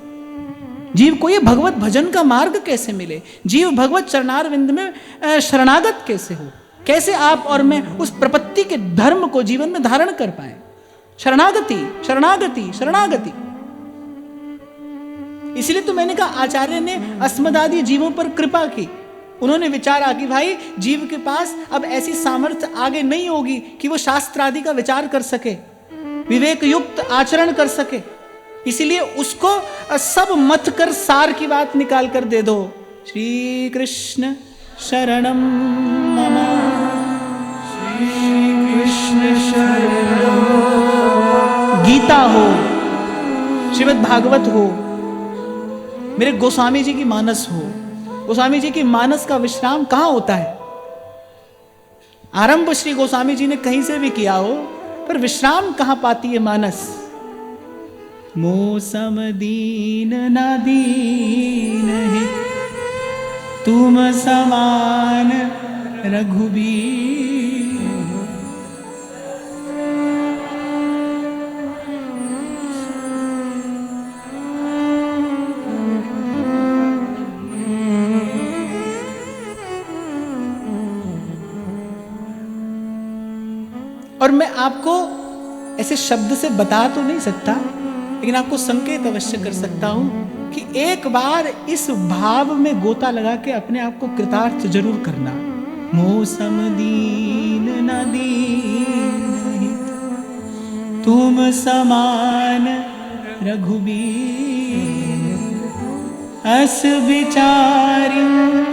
जीव को ये भगवत भजन का मार्ग कैसे मिले, जीव भगवत चरणारविंद में शरणागत कैसे हो, कैसे आप और मैं उस प्रपत्ति के धर्म को जीवन में धारण कर पाए। शरणागति शरणागति शरणागति। इसलिए तो मैंने कहा आचार्य ने अस्मदादि जीवों पर कृपा की। उन्होंने विचारा कि भाई जीव के पास अब ऐसी सामर्थ्य आगे नहीं होगी कि वो शास्त्र आदि का विचार कर सके, विवेक युक्त आचरण कर सके। इसीलिए उसको सब मत कर सार की बात निकाल कर दे दो। श्री कृष्ण शरणम मम, श्री कृष्ण शरणम। गीता हो, श्रीमद् भागवत हो, मेरे गोस्वामी जी की मानस हो। गोस्वामी जी की मानस का विश्राम कहां होता है? आरंभ श्री गोस्वामी जी ने कहीं से भी किया हो, पर विश्राम कहां पाती है मानस? मौसम दीन न दीन है, तुम समान रघुबीर। और मैं आपको ऐसे शब्द से बता तो नहीं सकता, लेकिन आपको संकेत अवश्य कर सकता हूं कि एक बार इस भाव में गोता लगा के अपने आप को कृतार्थ जरूर करना। मौसम दीन न दीन, तुम समान रघुबीर। अस विचारी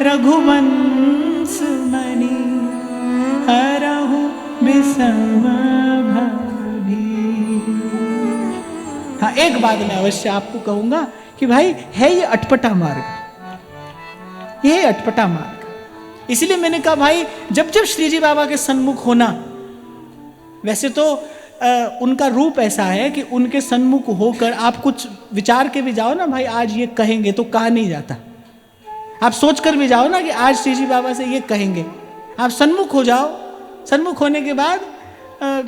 रघुवंश मणि, हरहु विषम भवभीर। हाँ, एक बात मैं अवश्य आपको कहूंगा कि भाई है ये अटपटा मार्ग, ये अटपटा मार्ग। इसलिए मैंने कहा भाई जब जब श्री जी बाबा के सन्मुख होना, वैसे तो उनका रूप ऐसा है कि उनके सन्मुख होकर आप कुछ विचार के भी जाओ ना, भाई आज ये कहेंगे, तो कहा नहीं जाता। आप सोच कर भी जाओ ना कि आज श्री जी बाबा से ये कहेंगे, आप सन्मुख हो जाओ। सन्मुख होने के बाद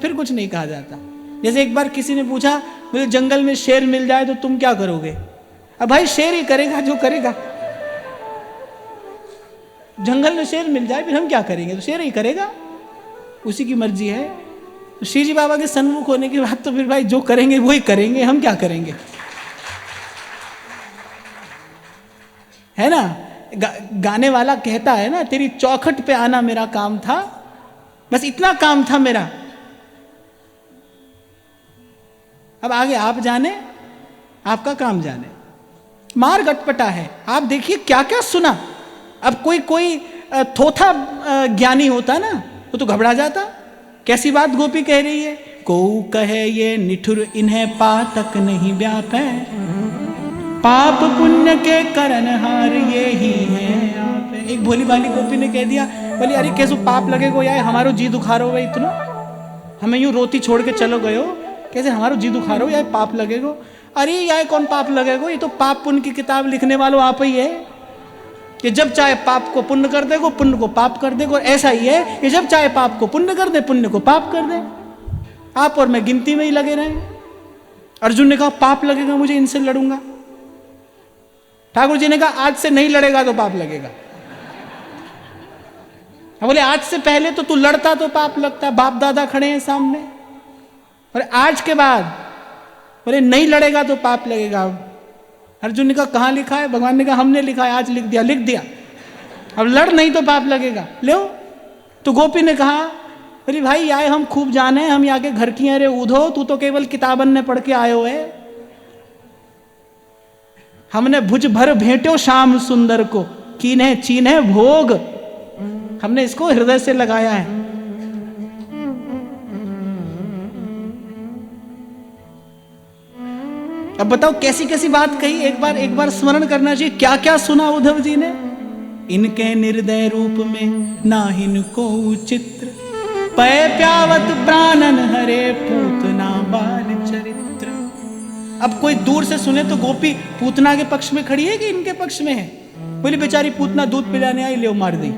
फिर कुछ नहीं कहा जाता। जैसे एक बार किसी ने पूछा, बोले जंगल में शेर मिल जाए तो तुम क्या करोगे? अब भाई शेर ही करेगा जो करेगा। जंगल में शेर मिल जाए फिर हम क्या करेंगे? तो शेर ही करेगा, उसी की मर्जी है। तो श्री जी बाबा के सन्मुख होने के बाद तो फिर भाई जो करेंगे वही करेंगे, हम क्या करेंगे? है ना? गाने वाला कहता है ना, तेरी चौखट पे आना मेरा काम था, बस इतना काम था मेरा। अब आगे आप जाने, आपका काम जाने। मार्ग अटपटा है। आप देखिए क्या क्या सुना। अब कोई थोथा ज्ञानी होता ना, वो तो घबरा जाता। कैसी बात गोपी कह रही है? को कहे ये निठुर इन्हें पातक नहीं व्यापै, पाप पुण्य के करनहार ये ही है आप। एक भोली भाली गोपी ने कह दिया, बोली अरे कैसो पाप लगेगो यार, हमारो जी दुखा रो भाई इतना, हमें यूं रोती छोड़ के चलो गयो, कैसे हमारो जी दुखा रो यार, पाप लगेगो। अरे यार कौन पाप लगेगो, ये तो पाप पुण्य की किताब लिखने वालों आप ही है। ये जब चाहे पाप को पुण्य कर देगो, पुण्य को पाप कर देगो। ऐसा ही है, ये जब चाहे पाप को पुण्य कर दे, पुण्य को पाप कर दे। आप और मैं गिनती में ही लगे रहे। अर्जुन ने कहा पाप लगेगा मुझे, इनसे लड़ूंगा। ठाकुर जी ने कहा आज से नहीं लड़ेगा तो पाप लगेगा। बोले आज से पहले तो तू लड़ता तो पाप लगता, बाप दादा खड़े हैं सामने। और आज के बाद बोले नहीं लड़ेगा तो पाप लगेगा। अर्जुन ने कहा कहां लिखा है? भगवान ने कहा हमने लिखा है, आज लिख दिया। लिख दिया, अब लड़ नहीं तो पाप लगेगा, लो। तो गोपी ने कहा बोली भाई यार हम खूब जाने, हम यहाँ के घर की अरे उधो, तू तो केवल किताबन ने पढ़ के आयो है। हमने भुज भर भेंटो श्याम सुंदर को, कीन्हे चीन्हे भोग। हमने इसको हृदय से लगाया है। अब बताओ कैसी कैसी बात कही, एक बार स्मरण करना चाहिए। क्या क्या सुना उद्धव जी ने? इनके निर्दय रूप में नाहिन को चित्र, पय प्यावत प्राणन हरे पूतना बाल चरित्र। अब कोई दूर से सुने तो गोपी पूतना के पक्ष में खड़ी है कि इनके पक्ष में है? बोली बेचारी पूतना दूध पिलाने आई, ले मार दी।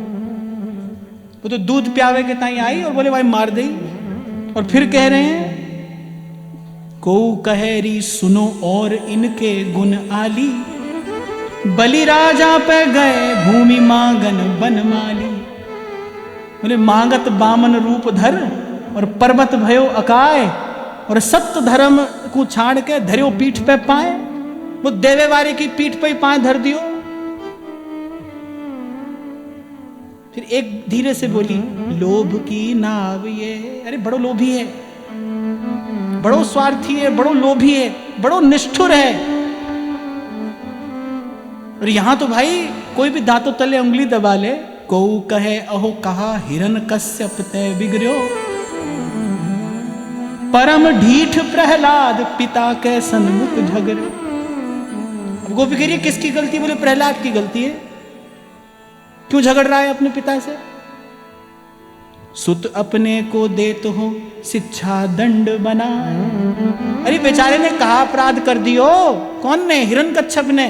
वो तो दूध प्यावे के ताई आई और बोले भाई मार दे। और फिर कह रहे हैं को कहेरी सुनो और इनके गुण आली, बलि राजा पे गए भूमि मांगन बनमाली। बोले मांगत बामन रूप धर और पर्वत भयो अकाय, और सत्य धर्म को छाड़ के धर्यो पीठ पे पाए। वो देवे वाले की पीठ पे ही पाए धर दियो। फिर एक धीरे से बोली लोभ की नाव ये, अरे बड़ो लोभी है, बड़ो स्वार्थी है, बड़ो लोभी है, बड़ो निष्ठुर है। और यहां तो भाई कोई भी दांतों तले उंगली दबा ले, को कहे अहो कहा हिरन कश्यप ते बिगड़ो, परम ढीठ प्रहलाद पिता के सन्मुख झगड़ो। अब गोपी कह रही है किसकी गलती? बोले प्रहलाद की गलती है। क्यों झगड़ रहा है अपने पिता से? सुत अपने को देत हो शिक्षा दंड बना। अरे बेचारे ने कहा अपराध कर दियो। कौन ने? हिरण्यकश्यप ने।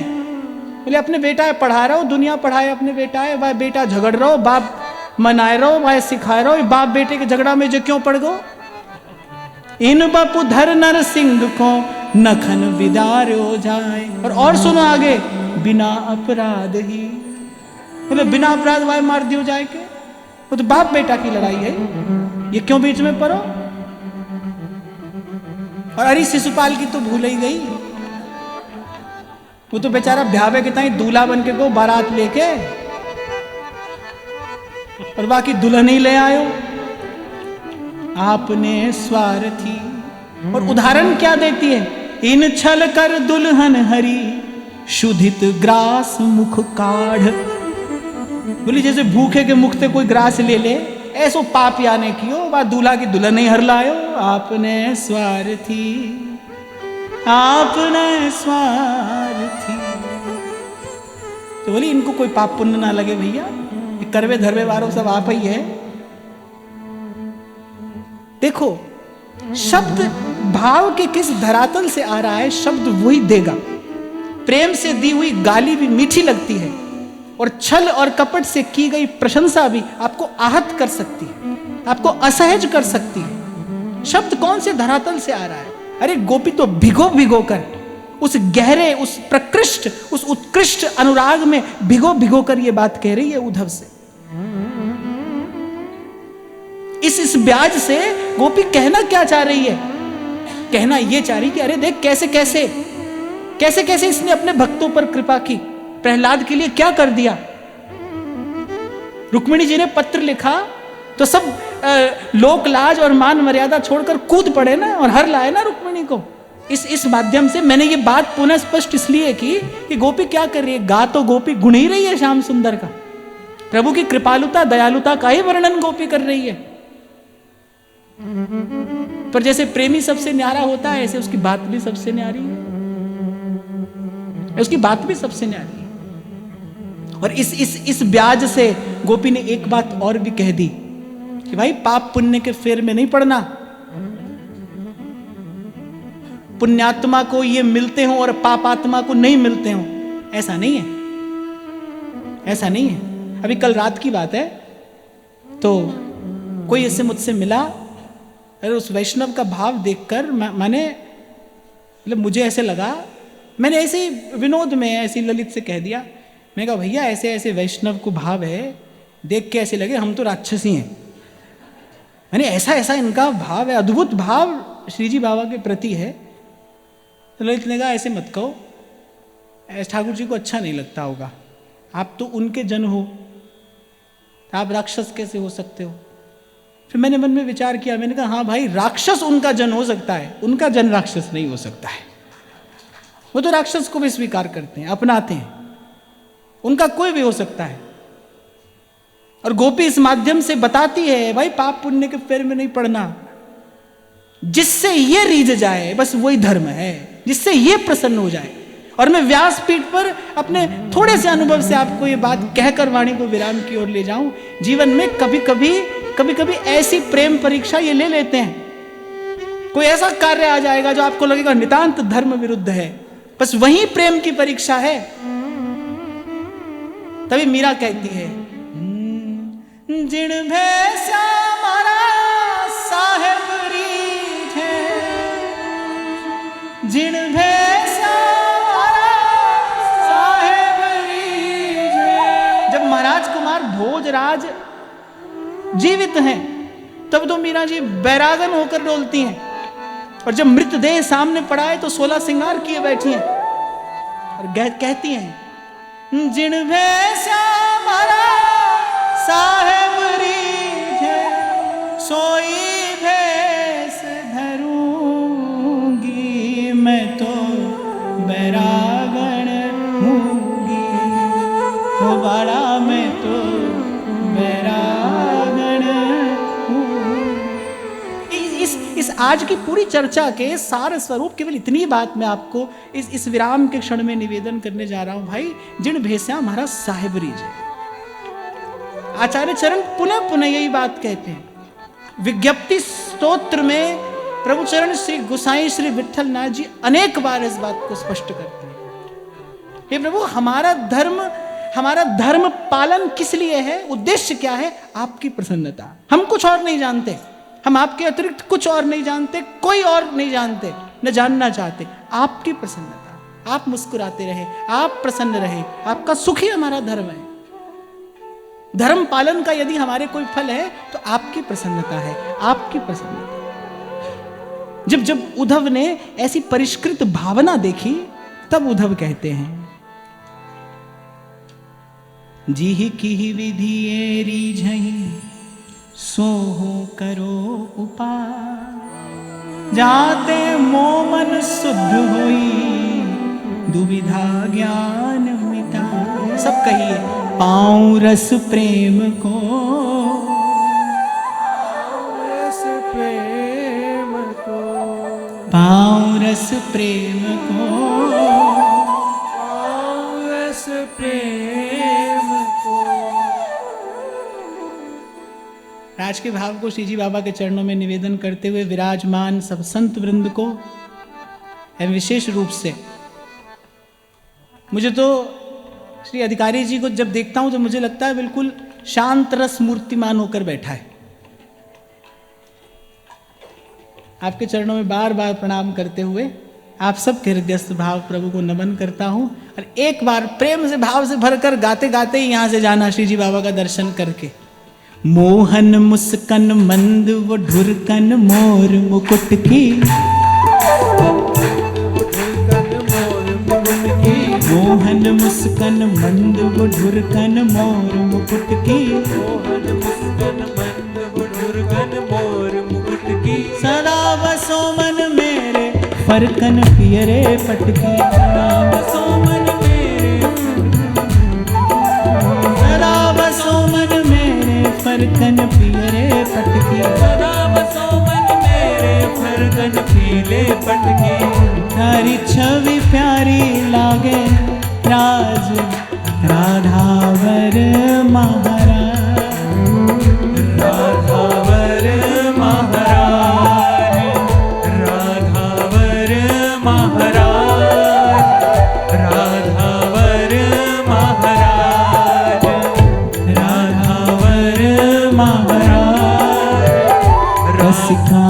बोले अपने बेटा है, पढ़ा रहा हो, दुनिया पढ़ाए अपने बेटा है, भाई बेटा झगड़ रहो, बाप मनाए रहो, भाई सिखाए रहो, बाप बेटे के झगड़ा में जो क्यों पड़ गो? इन बपु धर नर सिंह को नखन विदारो जाए। और सुनो आगे, बिना अपराध ही, बोले बिना अपराध भाई मार दियो जाए के? वो तो बाप बेटा की लड़ाई है, ये क्यों बीच में पड़ो? और अरे शिशुपाल की तो भूल ही गई। वो तो बेचारा ब्यावे के ताई दूल्हा बन के को बारात लेके, और बाकी दुल्हन ही ले आयो। आपने स्वार्थी। और उदाहरण क्या देती है? इन छल कर दुल्हन हरी, शुद्धित ग्रास मुख काढ़। बोली जैसे भूखे के मुख से कोई ग्रास ले ले, ऐसो पाप याने कियो, बा दूल्हा की दुल्हन ही हर लायो। आपने स्वार्थी, आपने स्वार्थी। तो बोली इनको कोई पाप पुण्य ना लगे भैया, करवे धरवे वालों सब आप ही है। देखो शब्द भाव के किस धरातल से आ रहा है, शब्द वही देगा। प्रेम से दी हुई गाली भी मीठी लगती है, और छल और कपट से की गई प्रशंसा भी आपको आहत कर सकती है, आपको असहज कर सकती है। शब्द कौन से धरातल से आ रहा है? अरे गोपी तो भिगो भिगो कर उस गहरे, उस प्रकृष्ट, उस उत्कृष्ट अनुराग में भिगो भिगो कर ये बात कह रही है उद्धव से। इस ब्याज से गोपी कहना क्या चाह रही है? कहना ये चाह रही कि अरे देख कैसे कैसे कैसे कैसे इसने अपने भक्तों पर कृपा की, प्रहलाद के लिए क्या कर दिया। रुक्मिणी जी ने पत्र लिखा तो सब लोक लाज और मान मर्यादा छोड़कर कूद पड़े ना, और हर लाए ना रुक्मिणी को। इस माध्यम से मैंने ये बात पुनः स्पष्ट इसलिए की कि गोपी क्या कर रही है? गा तो गोपी गुण ही रही है श्याम सुंदर का, प्रभु की कृपालुता दयालुता का ही वर्णन गोपी कर रही है। पर जैसे प्रेमी सबसे न्यारा होता है, ऐसे उसकी बात भी सबसे न्यारी है, उसकी बात भी सबसे न्यारी है। और इस ब्याज से गोपी ने एक बात और भी कह दी कि भाई पाप पुण्य के फेर में नहीं पड़ना। पुण्यात्मा को ये मिलते हो और पापात्मा को नहीं मिलते हो, ऐसा नहीं है, ऐसा नहीं है। अभी कल रात की बात है, तो कोई ऐसे मुझसे मिला, अरे उस वैष्णव का भाव देखकर मैंने, मतलब मुझे ऐसे लगा, मैंने ऐसे ही विनोद में ऐसे ललित से कह दिया, मैंने कहा भैया ऐसे ऐसे वैष्णव को भाव है, देख के ऐसे लगे हम तो राक्षसी हैं। मैंने ऐसा ऐसा इनका भाव है, अद्भुत भाव श्री जी बाबा के प्रति है। तो ललित ने कहा ऐसे मत कहो, ठाकुर जी को अच्छा नहीं लगता होगा, आप तो उनके जन हो, आप राक्षस कैसे हो सकते हो? फिर मैंने मन में विचार किया, मैंने कहा हाँ भाई राक्षस उनका जन हो सकता है, उनका जन राक्षस नहीं हो सकता है। वो तो राक्षस को भी स्वीकार करते हैं, अपनाते हैं, उनका कोई भी हो सकता है। और गोपी इस माध्यम से बताती है भाई पाप पुण्य के फेर में नहीं पड़ना, जिससे ये रीझ जाए बस वही धर्म है, जिससे ये प्रसन्न हो जाए। और मैं व्यासपीठ पर अपने थोड़े से अनुभव से आपको ये बात कहकर वाणी को विराम की ओर ले जाऊं। जीवन में कभी कभी ऐसी प्रेम परीक्षा ये ले लेते हैं, कोई ऐसा कार्य आ जाएगा जो आपको लगेगा नितांत धर्म विरुद्ध है, बस वही प्रेम की परीक्षा है। तभी मीरा कहती है जिण भैसा मारा साहेब रीझे, जिण भैसा मारा साहेब रीझे। जब महाराज कुमार भोजराज जीवित हैं तब तो मीरा जी बैरागन होकर डोलती हैं, और जब मृतदेह सामने पड़ा है तो 16 श्रृंगार किए बैठी हैं और कहती हैं जिण भैसा मारा साहेब रीझे, सोई भैंस धरूंगी, मैं तो बैरागण हूंगी, हो बड़ा मैं तो बैरागण हूँ। इस आज की पूरी चर्चा के सार स्वरूप केवल इतनी बात मैं आपको इस विराम के क्षण में निवेदन करने जा रहा हूं। भाई, जिण भैसा हमारा साहेब रीझे, आचार्य चरण पुनः पुनः यही बात कहते हैं। विज्ञप्ति स्तोत्र में प्रभु चरण श्री गोसाई श्री विठलनाथ जी अनेक बार इस बात को स्पष्ट करते हैं। हे प्रभु, हमारा धर्म पालन किस लिए है, उद्देश्य क्या है? आपकी प्रसन्नता। हम कुछ और नहीं जानते, हम आपके अतिरिक्त कुछ और नहीं जानते, कोई और नहीं जानते, न जानना चाहते। आपकी प्रसन्नता, आप मुस्कुराते रहे, आप प्रसन्न रहे, आपका सुख ही हमारा धर्म है। धर्म पालन का यदि हमारे कोई फल है तो आपकी प्रसन्नता है, आपकी प्रसन्नता। जब उद्धव ने ऐसी परिष्कृत भावना देखी तब उद्धव कहते हैं जी ही की विधि रीझहि सोहो करो उपाय, जाते मोमन शुद्ध होई दुविधा ज्ञान मिटा। सब कहिए पाऊं रस प्रेम को, रस प्रेम को, पाऊं रस प्रेम को, रस प्रेम को। राज के भाव को श्री जी बाबा के चरणों में निवेदन करते हुए विराजमान सब संत वृंद को एवं विशेष रूप से मुझे तो श्री अधिकारी जी को जब देखता हूं तो मुझे लगता है बिल्कुल शांत रस मूर्तिमान होकर बैठा है। आपके चरणों में बार बार प्रणाम करते हुए आप सब के हृदयस्थ भाव प्रभु को नमन करता हूं, और एक बार प्रेम से भाव से भरकर गाते गाते ही यहां से जाना श्री जी बाबा का दर्शन करके। मोहन मुस्कन मंद वो ढुरकन मोर मुकुट की, मोहन मुस्कन मंद वो ढुरकन मोर मुकुट की, मोहन मुस्कन मंद बुढ़ुर्गन मोर मुकुट की। सदा बसो मन मेरे फरकन पियरे पटकी, सदा बसो मन मेरे, सदा बसो मन मेरे फरकन पियरे पटकी, सदा बसो मन मेरे फरकन पीले पटकी। तारी छवि प्यारी लागे राज राधावर महाराज, राधावर महाराज, राधावर महाराज, राधावर महाराज, राधावर महाराज, रसिका